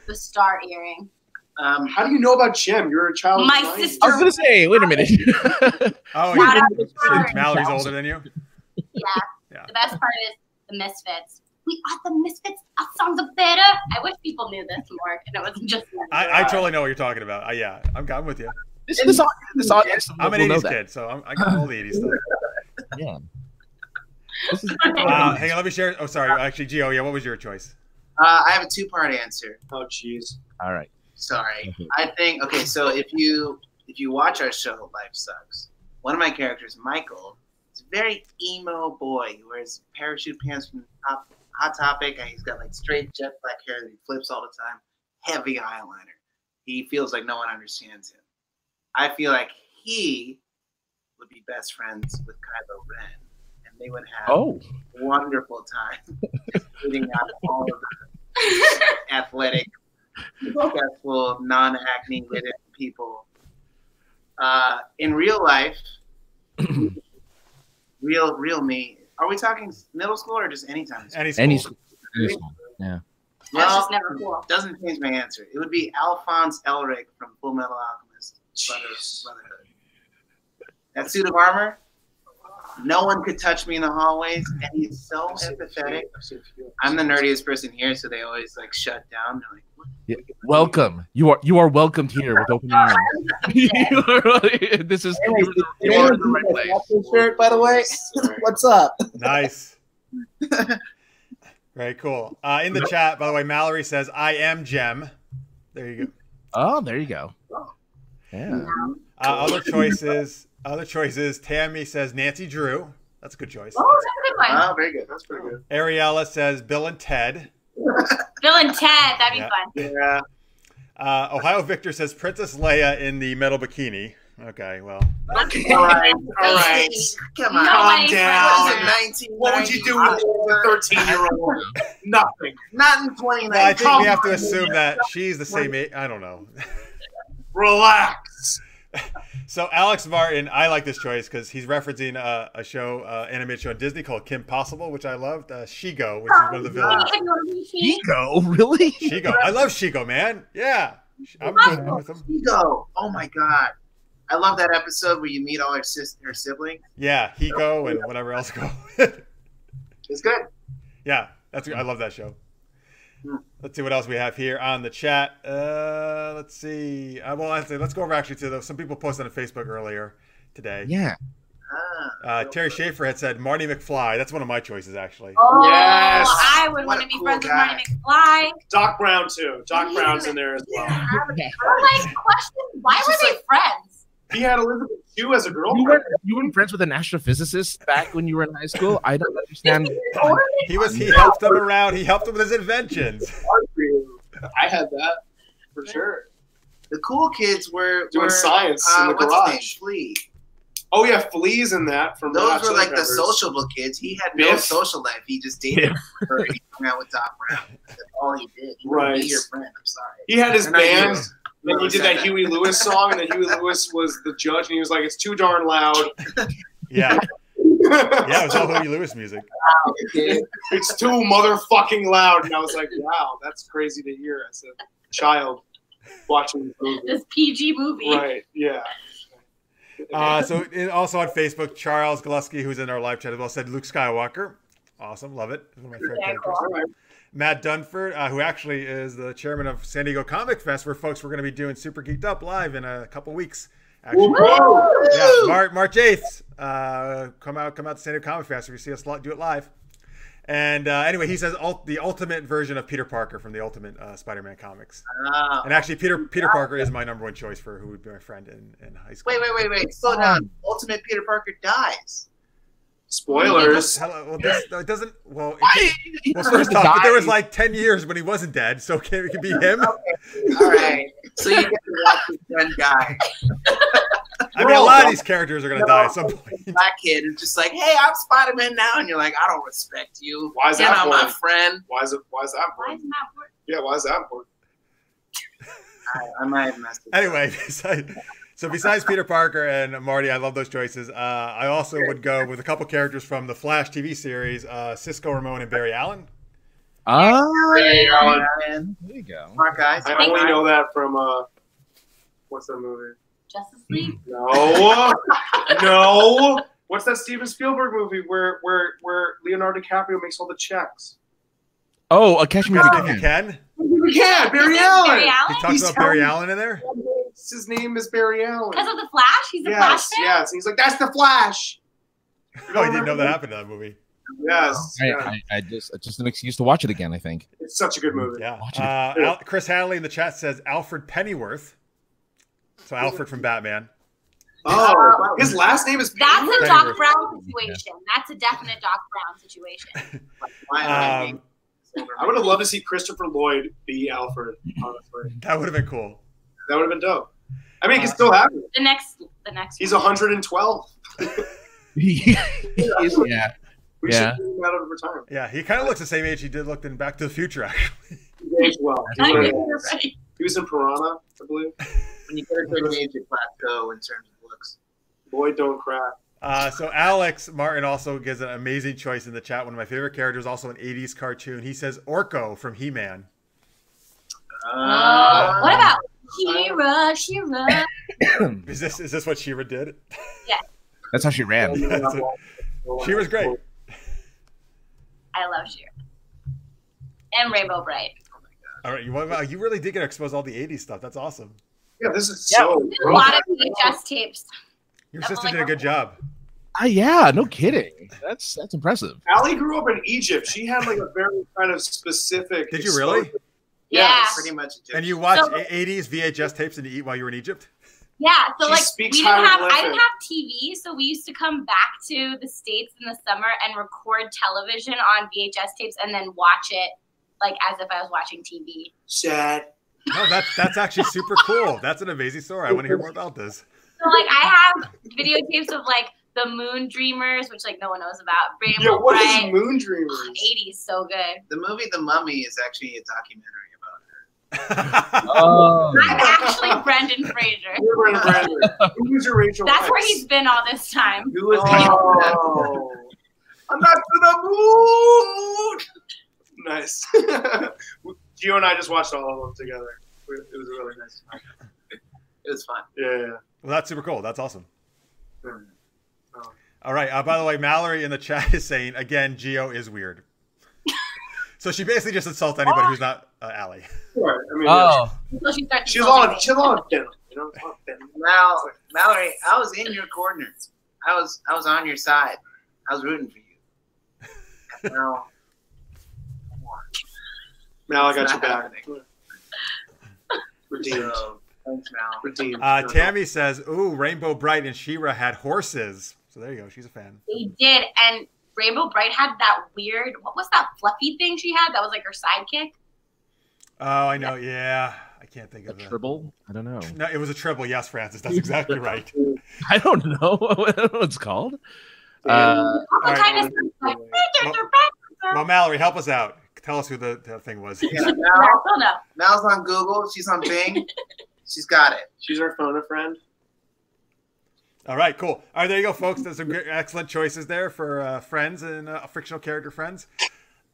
The star earring. How do you know about Jem? You're a child. My sister. I was gonna say, wait a minute. Mallory's older than you. Yeah. The best part is the Misfits. We are the Misfits. Our songs are better. I wish people knew this more, and it wasn't just. I totally know what you're talking about. Yeah, I'm with you. This audience. I'm an 80s kid, so I got all the 80s stuff. Yeah. Hang on, let me share. Oh, sorry. Actually, Gio, yeah, what was your choice? I have a 2-part answer. Oh, jeez. All right. Sorry. I think so if you watch our show Life Sucks, one of my characters, Michael, is a very emo boy. He wears parachute pants from Hot Topic, and he's got like straight jet black hair that he flips all the time. Heavy eyeliner. He feels like no one understands him. I feel like he would be best friends with Kylo Ren, and they would have Oh, a wonderful time eating out all of the athletic, successful, non-acne ridden people. In real life, real me. Are we talking middle school or just anytime? Any school. any school. Yeah. That's Well, just never cool. doesn't change my answer. It would be Alphonse Elric from Full Metal Alchemist Brotherhood. That suit of armor, no one could touch me in the hallways, and he's so empathetic. I'm the nerdiest person here, so they always like shut down. They're like, what? Yeah. Welcome. You are welcomed here with open arms. This is you are in the right place. Shirt, by the way. What's up? Nice. Very cool. In the chat, by the way, Mallory says, I am Gem. There you go. Oh, there you go. Yeah. Other choices. Tammy says Nancy Drew. That's a good choice. Oh, that's a good one. Oh, very good. That's pretty good. Ariella says Bill and Ted. Bill and Ted, that'd be Yeah. fun. Yeah. Ohio Victor says Princess Leia in the metal bikini. Okay, well. Okay. All right. Come on. Calm down. What What would you do with a 13-year-old? Nothing. Not in 2019. Well, I think we have to assume that she's the same age. I don't know. Relax. So Alex Martin, I like this choice because he's referencing a show, animated show on Disney called Kim Possible, which I loved. Shigo, which is one of the villains. Ego, really? Shigo, I love Shigo, man. Yeah, I'm good with him. Higo. Oh my god. I love that episode where you meet all her siblings. Yeah, Higo and whatever else go. It's good. Yeah, I love that show. Let's see what else we have here on the chat. Let's see. Well, let's go over actually to some people posted on Facebook earlier today. Yeah. Terry Schaefer had said Marty McFly. That's one of my choices, actually. Oh, Yes. I would What want a to be cool friends with guy. Marty McFly. Doc Brown, too. Doc Brown's in there as well. I'm like, question, why were they friends? He had Elizabeth Shue as a girlfriend. You weren't friends with an astrophysicist back when you were in high school? I don't understand. He helped him around. He helped him with his inventions. I had that for sure. The cool kids were Doing science in the what's garage. his name? Flea. Oh yeah, Flea's in that from Those Hot were Chili like the Peppers. sociable kids. He had no Biff. social life. He just dated her. He hung out with Doc Brown. That's all he did. He Right. would be your friend. I'm sorry. He had his They're not band. yours. Then he did that Huey Lewis song, and then Huey Lewis was the judge, and he was like, "It's too darn loud." Yeah, it was all Huey Lewis music. It's too motherfucking loud. And I was like, wow, that's crazy to hear as a child watching the movie. This PG movie. Right, yeah. Also on Facebook, Charles Gillespie, who's in our live chat as well, said Luke Skywalker. Awesome, love it. One of my favorite characters. All right. Matt Dunford, who actually is the chairman of San Diego Comic Fest, where folks we're going to be doing Super Geeked Up live in a couple weeks. Actually. Yeah, March 8th. Come out to San Diego Comic Fest if you see us do it live. And anyway, he says the ultimate version of Peter Parker from the Ultimate Spider-Man comics. And actually, Peter Parker is my #1 choice for who would be my friend in high school. Wait. Slow down. Ultimate Peter Parker dies. Spoilers. Well, it doesn't. Well, first off, but there was like 10 years when he wasn't dead, so it could be him. Okay. All right. So you get to watch his friend die. I mean, a lot of these characters are going to die at some point. Black kid is just like, hey, I'm Spider-Man now, and you're like, I don't respect you. Why is You're that not my important? friend. Why is that Why important? is that important? Yeah, why is that important? I might have messed it up. Anyway, besides Peter Parker and Marty, I love those choices. I also would go with a couple characters from the Flash TV series, Cisco Ramon and Barry Allen. There you go. Smart guys. I only know that from, what's that movie? Justice League? No. No. What's that Steven Spielberg movie where Leonardo DiCaprio makes all the checks? Oh, Catch Me If You If you Can. can. Yeah, Barry Barry Allen. He Allen? talks about Barry Allen in there. His name is Barry Allen. Because of the Flash? He's a Flash Yes, fan? yes. He's like, that's the Flash. Oh, you didn't know that happened in that movie. Yes. Yeah. It's just an excuse to watch it again, I think. It's such a good movie. Yeah. Chris Hadley in the chat says Alfred Pennyworth. So Alfred from Batman. Oh, his last name is That's a Pennyworth. Doc Brown situation. That's a definite Doc Brown situation. I would have loved to see Christopher Lloyd be Alfred, honestly. That would have been cool. That would have been dope. I mean, he can still have it. The next He's one. 112. Yeah. We should do him out of retirement. Yeah, he kind of looks the same age he did looked in Back to the Future, actually. He aged well. Right. He was in Piranha, I believe. When you get a good age, you plateau in terms of looks. Boy, don't crack. So Alex Martin also gives an amazing choice in the chat. One of my favorite characters, also an 80s cartoon. He says Orko from He-Man. What about She-Ra? Is this what She-Ra did? Yeah. That's how she ran. She was great. I love She-Ra. And Rainbow Bright. All right, you really did get to expose all the 80s stuff. That's awesome. Yeah, this is so. A lot of VHS tapes. Your sister did a good job. Yeah, no kidding. That's impressive. Ally grew up in Egypt. She had like a very kind of specific. Did you really? Yeah. Pretty much. And you watched 80s VHS tapes and you eat while you were in Egypt? Yeah, so She like speaks I didn't have TV, so we used to come back to the States in the summer and record television on VHS tapes and then watch it like as if I was watching TV. Sad. No, that's actually super cool. That's an amazing story. I want to hear more about this. So like I have videotapes of like the Moon Dreamers, which like no one knows about. Rainbow Yeah, what Bright. is Moon Dreamers? 80s, so good. The movie The Mummy is actually a documentary about her. Oh. I'm actually Brendan Fraser. You're Brendan Fraser. Who was your Rachel That's Weisz? where he's been all this time. Who was Oh. I'm not to the moon. Nice. Gio and I just watched all of them together. It was a really nice time. It was fun. Yeah. Well, that's super cool. That's awesome. Oh. All right. By the way, Mallory in the chat is saying, again, Gio is weird. So she basically just insults anybody who's not Ally. Sure. I mean, Until she starts she's insulting on me. denim, you know. On denim. Mallory, I was in your corner. I was on your side. I was rooting for you. Now, Mal, I got It's your not back. happening. Redeemed. so, thanks, Mal. Redeemed. Tammy says, ooh, Rainbow Bright and She-Ra had horses. So there you go. She's a fan. They did, and Rainbow Bright had that weird, what was that fluffy thing she had? That was like her sidekick. Oh, I know. Yeah. I can't think A of it. tribble? I don't know. No, it was a triple. Yes, Francis. That's exactly right. I don't know what it's called. Also right, kind of like, Well, Mallory, help us out. Tell us who the thing was. Yeah, I don't know. Mal's on Google. She's on Bing. She's got it. She's our phone a friend. All right, cool. All right, there you go, folks. There's some excellent choices there for friends and fictional character friends.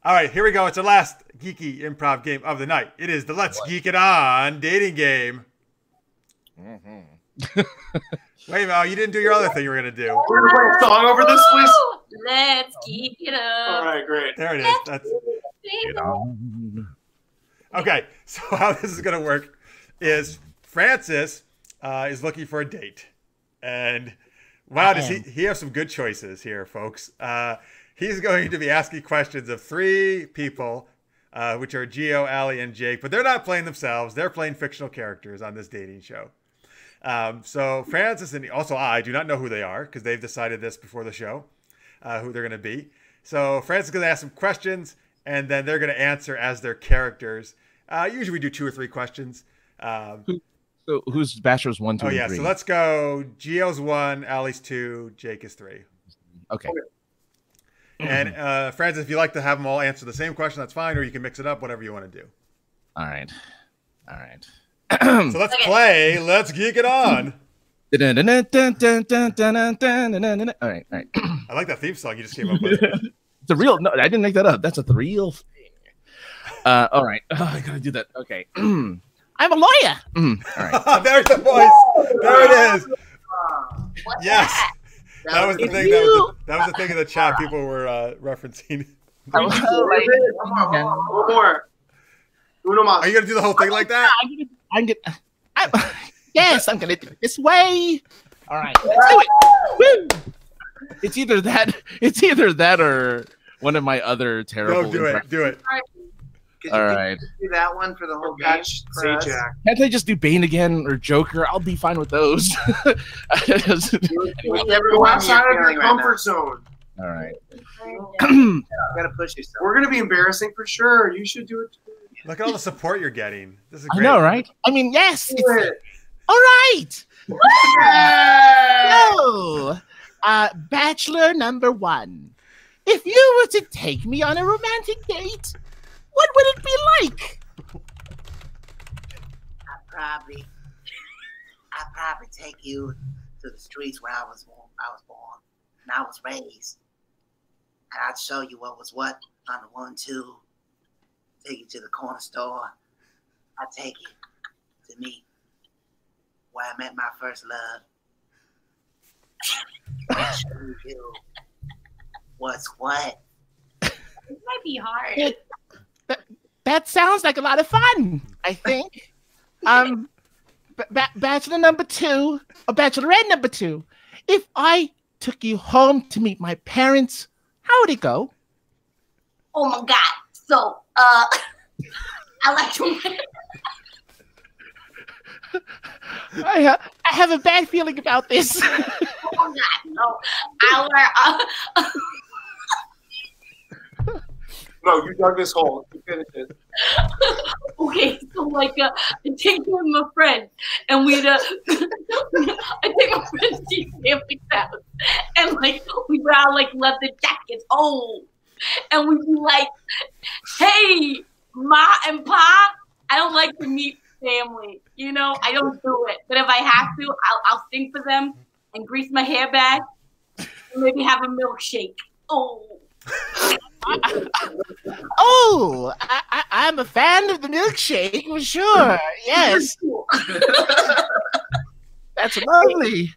All right, here we go. It's the last geeky improv game of the night. It is the Let's Geek It On dating game. Mm-hmm. Wait, Mal, you didn't do your other thing you were going to do. We're going to play a song over this, please. Let's geek it All up. right, great. There it is. That's okay. So how this is going to work is Francis is looking for a date. And wow, does he have some good choices here, folks. He's going to be asking questions of 3 people, which are Gio, Ally, and Jake. But they're not playing themselves. They're playing fictional characters on this dating show. So Francis and also I do not know who they are because they've decided this before the show, who they're going to be. So Francis is going to ask some questions, and then they're going to answer as their characters. Usually we do 2 or 3 questions. So who's Bachelor's 1, 2, Oh, yeah. and 3? So let's go. Gio's 1, Ally's 2, Jake is 3. Okay. And Francis, if you like to have them all answer the same question, that's fine, or you can mix it up, whatever you want to do. All right. All right. So let's play. Let's geek it on. All right. All right. I like that theme song you just came up with. It's a real. No, I didn't make that up. That's a real thing. All right. I gotta do that. Okay. I'm a lawyer. All right. There's the voice. There it is. What's Yes. that? That was the thing. That was the thing in the chat people were referencing. One more. Uno más. Are you gonna do the whole thing like that? Yes, I'm gonna do it this way. All right. Let's do it. Woo! It's either that or one of my other terrible. No, do it. Do it. All right. Do that one for the whole game. Catch, for say us? Jack. Can't they just do Bane again or Joker? I'll be fine with those. Whichever Go one outside you're of your feeling right comfort zone. All right. You gotta push yourself. We're gonna be embarrassing for sure. You should do it too. Look at all the support you're getting. This is I great. know, right? I mean, yes. Do It's, it. all right. Yeah. So, Bachelor number 1. if you were to take me on a romantic date, what would it be like? I'd probably take you to the streets where I was born and I was raised. And I'd show you what was what on the 1-2. Take you to the corner store. I'd take you to meet where I met my first love. I'd show you what's what. This might be hard. That sounds like a lot of fun, I think. Bachelor number 2, or bachelorette number 2. If I took you home to meet my parents, how would it go? Oh my God. So, I like to. I have a bad feeling about this. Oh my God. No. No, you dug this hole. You finished it. Okay, so like I take one of my friends and we'd I take my friends to your family's house and like we wear our like leather jackets. Oh, and we'd be like, hey, Ma and Pa, I don't like to meet family. You know, I don't do it. But if I have to, I'll sing for them and grease my hair back and maybe have a milkshake. Oh. I'm a fan of the milkshake, for sure. Yes. That's lovely.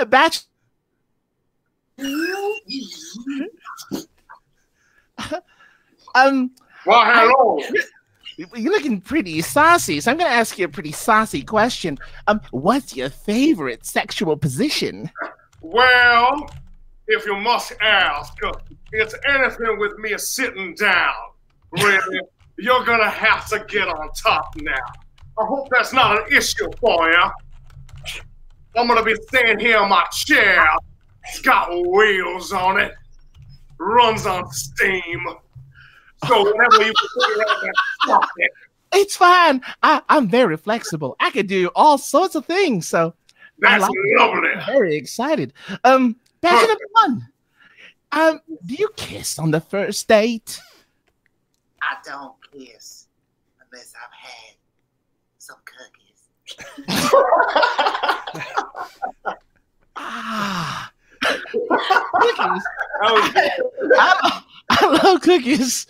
Batch. Well, hello. You're looking pretty saucy, so I'm going to ask you a pretty saucy question. What's your favorite sexual position? Well, if you must ask, it's anything with me sitting down. Really, you're gonna have to get on top now. I hope that's not an issue for you. I'm gonna be staying here in my chair. It's got wheels on it. Runs on steam. So whenever you figure out that, stop it. It's fine. I'm very flexible. I could do all sorts of things, so That's lovely. I'm very excited. Bachelor number 1. Do you kiss on the first date? I don't kiss unless I've had some cookies. Cookies. I love cookies.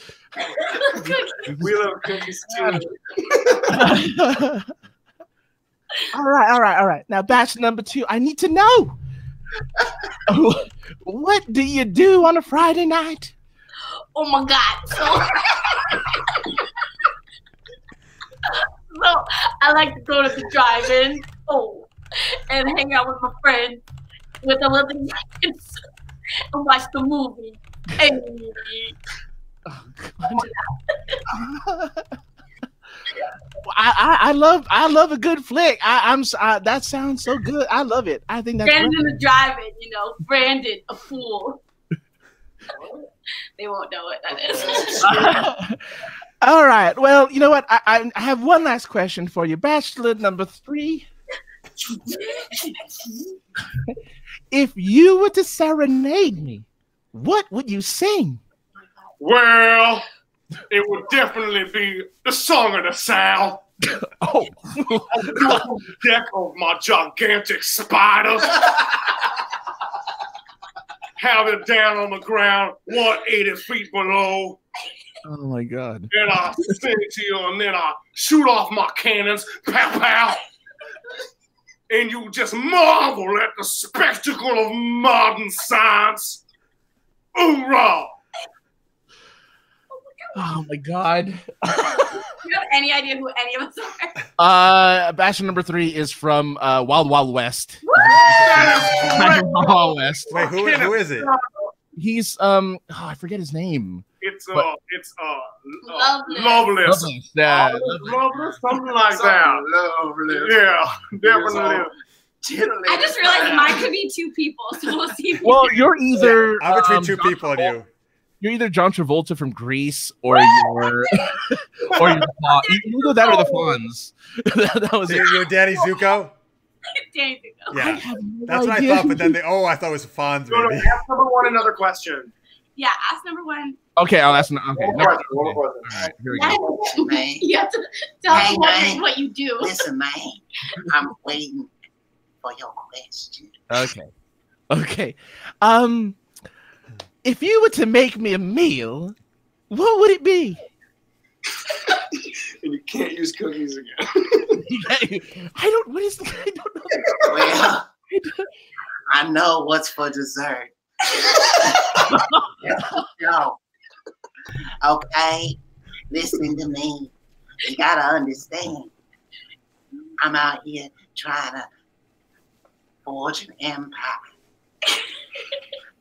We love cookies too. All right. Now, batch number 2, I need to know. What do you do on a Friday night? Oh my God. So I like to go to the drive-in, and hang out with my friends with the little jackets and watch the movie. Hey. Oh, God. I love a good flick. That sounds so good. I love it. I think that's Brandon in the drive-in, Brandon, a fool. They won't know what that is. All right. Well, you know what? I have one last question for you. Bachelor number 3. If you were to serenade me, what would you sing? Well, it would definitely be the Song of the South. Oh. On the deck of my gigantic spiders. Have it down on the ground, 180 feet below. Oh my God. Then I sing to you, and then I shoot off my cannons, pow pow. And you just marvel at the spectacle of modern science. Hoorah! Oh my God. Do you have any idea who any of us are? Bachelor number 3 is from Wild Wild West. Wild West. Wait, who is it? He's I forget his name. It's Loveless. Loveless. Yeah. Loveless, something like that. Loveless. Yeah, definitely. I just realized mine could be 2 people, so we'll see. Well, you're either I'm between 2 people and you. You're either John Travolta from Grease, or you're either that or the Fonz. that was so you're Danny Zuko. Danny Zuko. Yeah, have no that's what I idea. thought. But then I thought it was Fonz. No, Maybe. ask number one another question. Yeah, ask number one. Okay, I'll ask. Okay, One never- question, one All question. right, here we go. Listen, man. You have to tell Hey, me man. what you do. Listen, man. I'm waiting for your question. Okay. If you were to make me a meal, what would it be? And you can't use cookies again. I don't. What is? I don't know. Well, I know what's for dessert. No. Okay, listen to me. You gotta understand. I'm out here trying to forge an empire.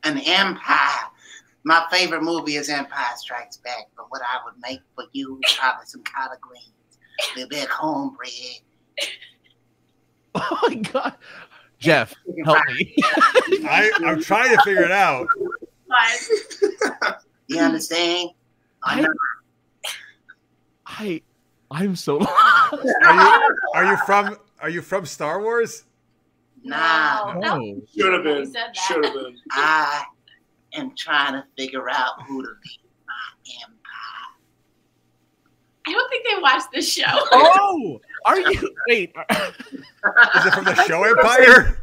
An empire. My favorite movie is Empire Strikes Back, but what I would make for you is probably some collard greens, a little bit of cornbread. Oh my God, Jeff, help me. I'm trying to figure it out. You understand? I'm so. Are you from Star Wars? Nah, No. Oh. Should have You been. said that. Should have been. I am trying to figure out who to lead my empire. I don't think they watched this show. Oh, are you? Wait, Is it from the show Empire?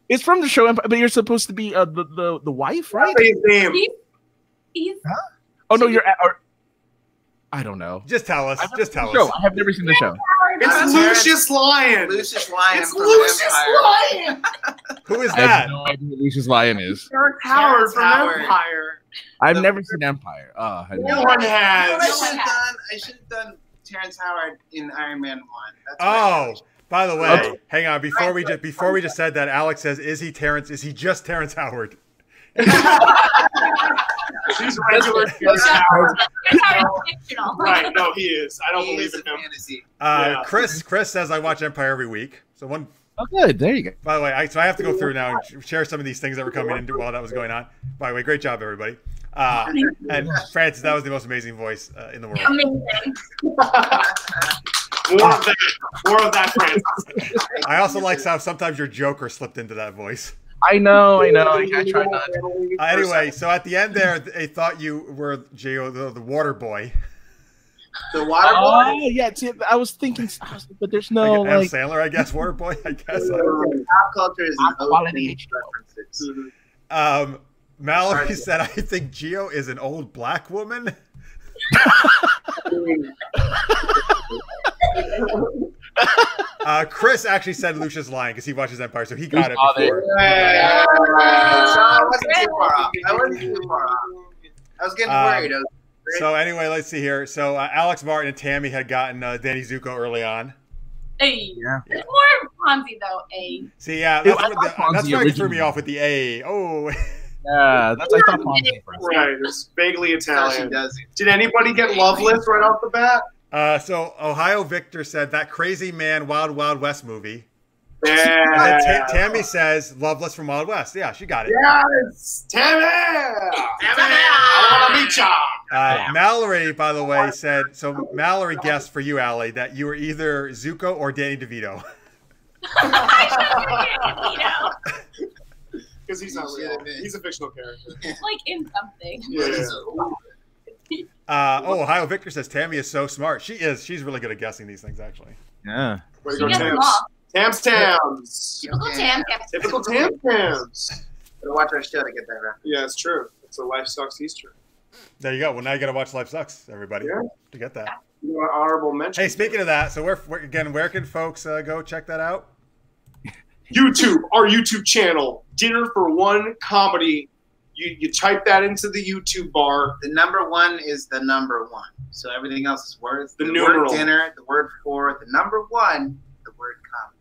it's from the show, but you're supposed to be the wife, right? Say his name. He's Oh no, or I don't know. Just tell us. Just tell Show. us. I have never seen the show. It's Lucius Lyon. Lucius Lyon It's from Lucius Empire. Lyon. Who is I have that? no idea who Lucius Lyon is. Eric Howard Terrence from Howard. Empire. I've never seen Empire. I No know. one I has. should have done Terrence Howard in Iron Man 1. That's what Oh, by the way, Okay. hang on. Before we just said that, Alex says, "Is he Terrence? Is he just Terrence Howard?" He's regular Terrence Howard. Terrence Howard's fictional. Right, no, he is. I don't he believe is in a him. fantasy. Uh, Chris says I watch Empire every week. So one. Oh, good. There you go. By the way, I have to go through now and share some of these things that were coming in while that was going on. By the way, great job, everybody. And Francis, that was the most amazing voice in the world. Amazing. More of that, Francis. I also like how sometimes your Joker slipped into that voice. I know. I try not. Anyway, so at the end there, they thought you were Gio, the water boy. The Water Oh Boy? yeah. See, I was thinking, but there's no Like an Adam like. Sandler, I guess, water boy, I guess. Pop culture is an Quality opening references. Mallory said, I think Gio is an old black woman. Chris actually said Lucius Lyon because he watches Empire, so he got it before. So I wasn't too far off. I was getting worried. So anyway, let's see here. So Alex Martin and Tammy had gotten Danny Zuko early on. Hey. Yeah. It's more Ponzi though. A. See, yeah, Ew, that's I what thought Fonzie that's why it threw originally. me off with the A. Oh, Yeah, that's I thought. Fonzie first. Right, it's vaguely That's how she Italian. does it. Did anybody get Loveless right off the bat? so Ohio Victor said that Crazy Man Wild Wild West movie. And Yeah. then Tammy says Loveless from Wild West. Yeah, she got it. Yes! Tammy! I want to meet ya! Mallory, by the way, said, so Mallory guessed for you, Allie, that you were either Zuko or Danny DeVito. Because he's not real. Should've been. He's a fictional character. Like in something. Yeah. Ohio Victor says Tammy is so smart. She is. She's really good at guessing these things, actually. Yeah. Way to She go, gets them Tams. all. Tams. Typical Tam. Typical Tams. Gotta watch our show to get that reference. Yeah, it's true. It's a Life Sucks Easter. There you go. Well, now you got to watch Life Sucks, everybody, Yeah. to get that. You know, honorable mention. Hey, speaking of that, so where can folks go check that out? YouTube, our YouTube channel, Dinner for One Comedy. You type that into the YouTube bar. The number one is the number one. So everything else is words. The word numeral. dinner, the word for, the number one, the word comedy.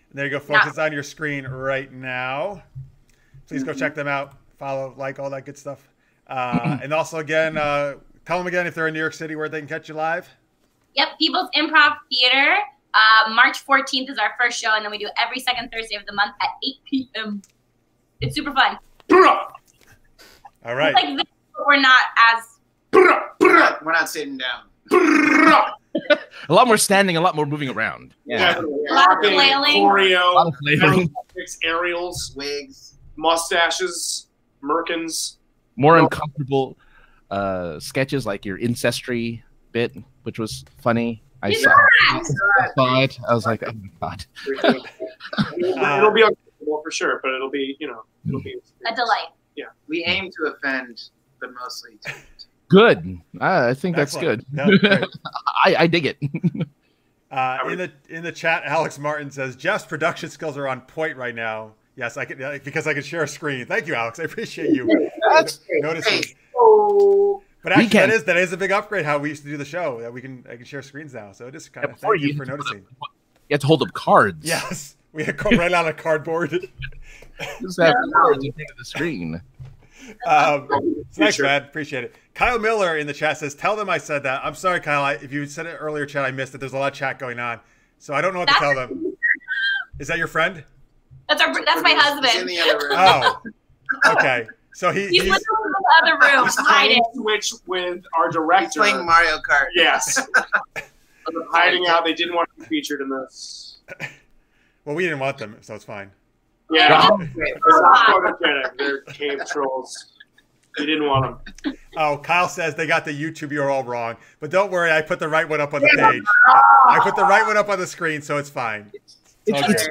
And there you go, folks. It's on your screen right now. Please go check them out. Follow, like, all that good stuff. And also, again, tell them again if they're in New York City where they can catch you live. Yep, People's Improv Theater. March 14th is our first show, and then we do it every second Thursday of the month at 8 p.m. It's super fun. All right. It's like this, but we're not as. We're not sitting down. A lot more standing, a lot more moving around. Definitely. A lot of flailing. A Choreo, lot of flailing. aerials, Wigs. mustaches, merkins. More uncomfortable sketches like your ancestry bit, which was funny. I saw it. I was like, oh my god. It'll be uncomfortable for sure, but it'll be, it'll be A delight. We aim to offend, but mostly to. Good. I think that's good. No, great. I dig it. In the chat, Alex Martin says Jeff's production skills are on point right now. Yes, I can because I can share a screen. Thank you, Alex. I appreciate you noticing. But actually, that is a big upgrade. How we used to do the show. That I can share screens now. So it is kind of thank you for noticing. You had to hold up cards. Yes, we had right on a cardboard. Just have cards in front of the screen. Thanks, man. Appreciate it. Kyle Miller in the chat says, "Tell them I said that." I'm sorry, Kyle. If you said it earlier, chat, I missed it. There's a lot of chat going on, so I don't know what to tell them. Is that your friend? That's my husband. In the other room. Oh, okay. So he's literally in the other room hiding. Switch with our director. He's playing Mario Kart. Yes. Hiding out. They didn't want to be featured in this. Well, we didn't want them, so it's fine. Yeah. They're cave trolls. You didn't want them. Oh, Kyle says they got the YouTube URL wrong, but don't worry, I put the right one up on the page. I put the right one up on the screen, so it's fine. It's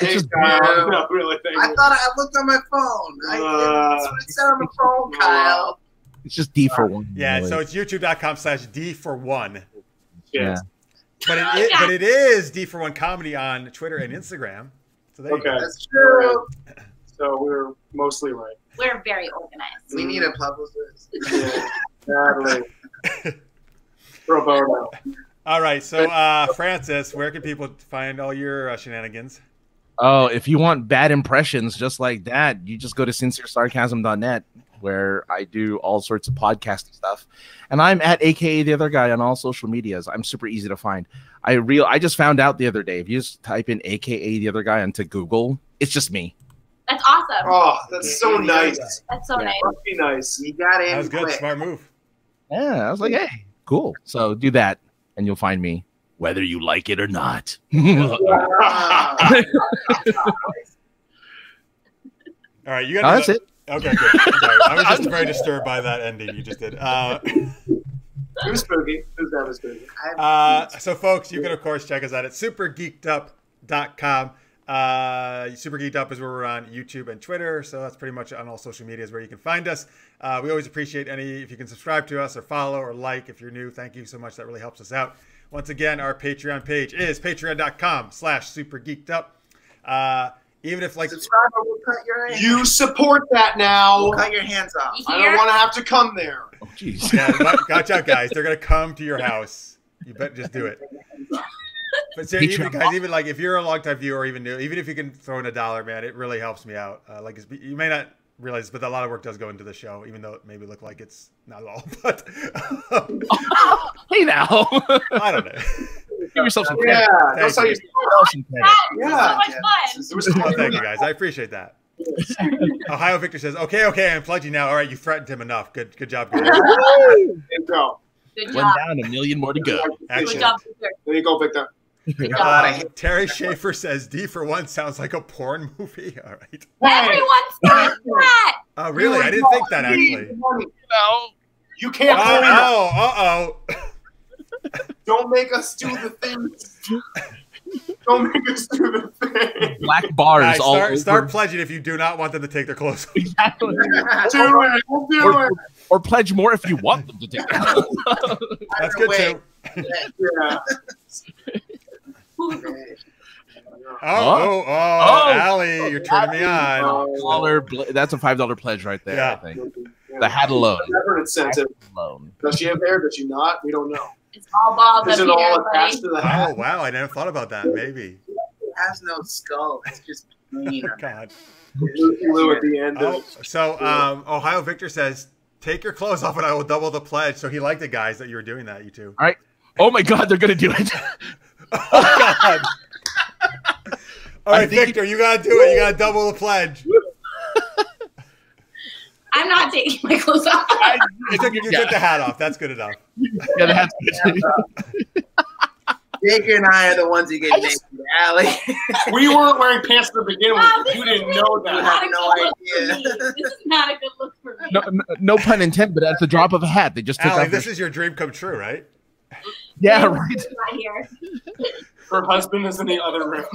just No, really, I thought I looked on my phone. That's what it said on the phone, Kyle. It's just D for one. Yeah, really. so it's youtube.com/D for one. Yeah. But it is D for one comedy on Twitter and Instagram. So there you go. That's true. So we're mostly right. We're very organized. We need a publicist. Yeah, sadly. Pro bono. All right, so Francis, where can people find all your shenanigans? Oh, if you want bad impressions just like that, you just go to sinceresarcasm.net, where I do all sorts of podcasting stuff. And I'm at AKA the other guy on all social medias. I'm super easy to find. I just found out the other day, if you just type in AKA the other guy into Google, it's just me. That's awesome. Oh, that's so nice. That's so nice. Must be nice. You got it. That was good. Smart move. Yeah, I was like, hey, cool. So do that, and you'll find me, whether you like it or not. All right, you got. Oh, that's it. Okay, good. Sorry. I was just very disturbed by that ending you just did. It was spooky. It was definitely spooky. So, folks, you can, of course, check us out at supergeekedup.com. Super Geeked Up is where we're on YouTube and Twitter, so that's pretty much on all social medias where you can find us. We always appreciate if you can subscribe to us or follow or like if you're new. Thank you so much. That really helps us out. Once again, our Patreon page is patreon.com/supergeekedup. Even if subscriber will cut your hands. You support that now. We'll cut your hands off. I don't want to have to come there. Oh, jeez. Yeah, watch out, guys. They're gonna come to your house. You better just do it. But seriously, guys, even like if you're a longtime viewer or even new, even if you can throw in $1, man, it really helps me out. You may not realize, but a lot of work does go into the show, even though it maybe look like it's not at all. But hey, now I don't know. Give yourself some credit. Yeah, that's how you. Yeah, so much fun. It was fun. Well, thank you, guys. I appreciate that. Ohio Victor says, "Okay, I'm pledging now. All right, you threatened him enough. Good job, guys. There you go. Good One job. down, $1 million more to go. Good Excellent. job, Victor. There you go, Victor. Terry Schaefer says, D for one sounds like a porn movie. All right. Everyone says that. Oh, really? I didn't think that, actually. You can't. Uh-oh. Don't make us do the things. Don't make us do the thing. Black bars Guys, all over. start pledging if you do not want them to take their clothes off. Exactly. Do it. We'll do it. Or pledge more if you want them to take it. That's good, too. Yeah. Oh, Ally, you're turning me on. That's a $5 pledge right there, Yeah. I think. The hat alone. Never an incentive. Alone. Does she have hair? Does she not? We don't know. It's all balls Is up it all here, attached buddy. to the hat? Oh, wow. I never thought about that. Maybe. It has no skull. It's just green. God. Glue at the end. Oh, so Ohio Victor says, take your clothes off and I will double the pledge. So he liked it, guys, that you were doing that, you two. All right. Oh, my God. They're going to do it. Oh, God. All right, Victor, you got to do it. You got to double the pledge. I'm not taking my clothes off. You took the hat off. That's good enough. Yeah, that's good. Jake and I are the ones who get naked. Ally. We weren't wearing pants to begin with. Wow, You didn't know I that. have no idea. This is not a good look for me. No pun intended, but at the drop of a hat, they just took Ally, off this is your dream come true, right? Yeah, right. Not here. Her husband is in the other room.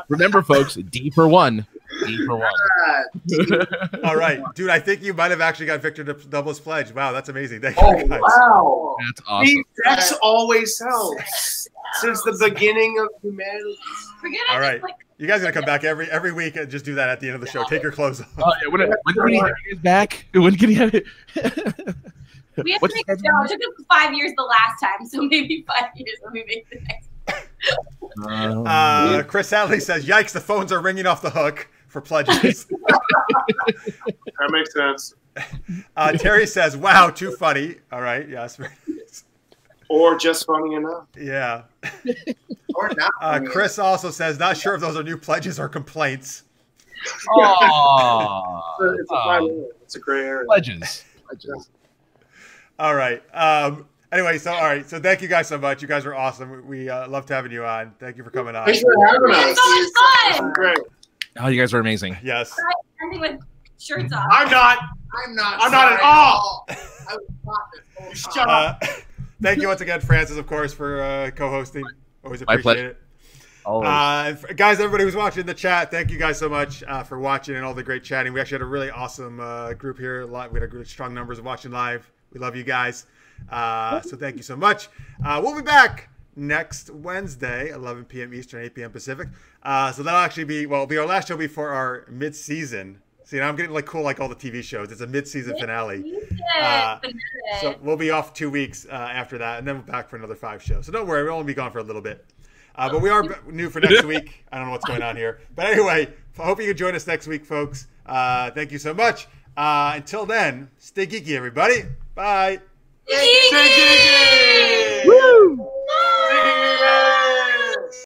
Remember, folks, D for one. D for one. All right, dude. I think you might have actually got Victor to double his pledge. Wow, that's amazing. Thank Oh, you guys. wow. That's awesome. See, that's always helps. Since the beginning of humanity. Forget All I right, just, like, you guys are gonna come back every week and just do that at the end of the show. Take your clothes off. Oh, yeah. When can he have you guys back? When can he have it? we have What's to make a show. It took us 5 years the last time, so maybe 5 years when we make the next. Chris Hadley says, "Yikes! The phones are ringing off the hook for pledges." That makes sense. Terry says, "Wow, too funny." All right, yes, Or just funny enough. yeah. Or not. Chris also says, "Not sure if those are new pledges or complaints." It's a fine area. It's a gray area. Pledges. All right. Anyway, so all right. So thank you guys so much. You guys were awesome. We loved having you on. Thank you for coming on. Thanks for having us. So much fun. Great. Oh, you guys are amazing. Yes. Ending with shirts off. I'm not. I'm not. I'm not at all. I was not this whole time. Shut up. Thank you once again, Francis, of course, for co-hosting. Always My appreciate pleasure. it. Always. Guys, everybody who's watching in the chat, thank you guys so much for watching and all the great chatting. We actually had a really awesome group here. We had a really strong numbers of watching live. We love you guys. So thank you so much. We'll be back next Wednesday, 11 p.m. Eastern, 8 p.m. Pacific. So that'll actually be, well, it'll be our last show before our mid-season. See, now I'm getting like cool like all the TV shows. It's a mid-season finale. So we'll be off 2 weeks after that, and then we're back for another 5 shows. So don't worry, we'll only be gone for a little bit. But we are new for next week. I don't know what's going on here. But anyway, I hope you can join us next week, folks. Thank you so much. Until then, stay geeky, everybody. Bye. Geeky! Woo!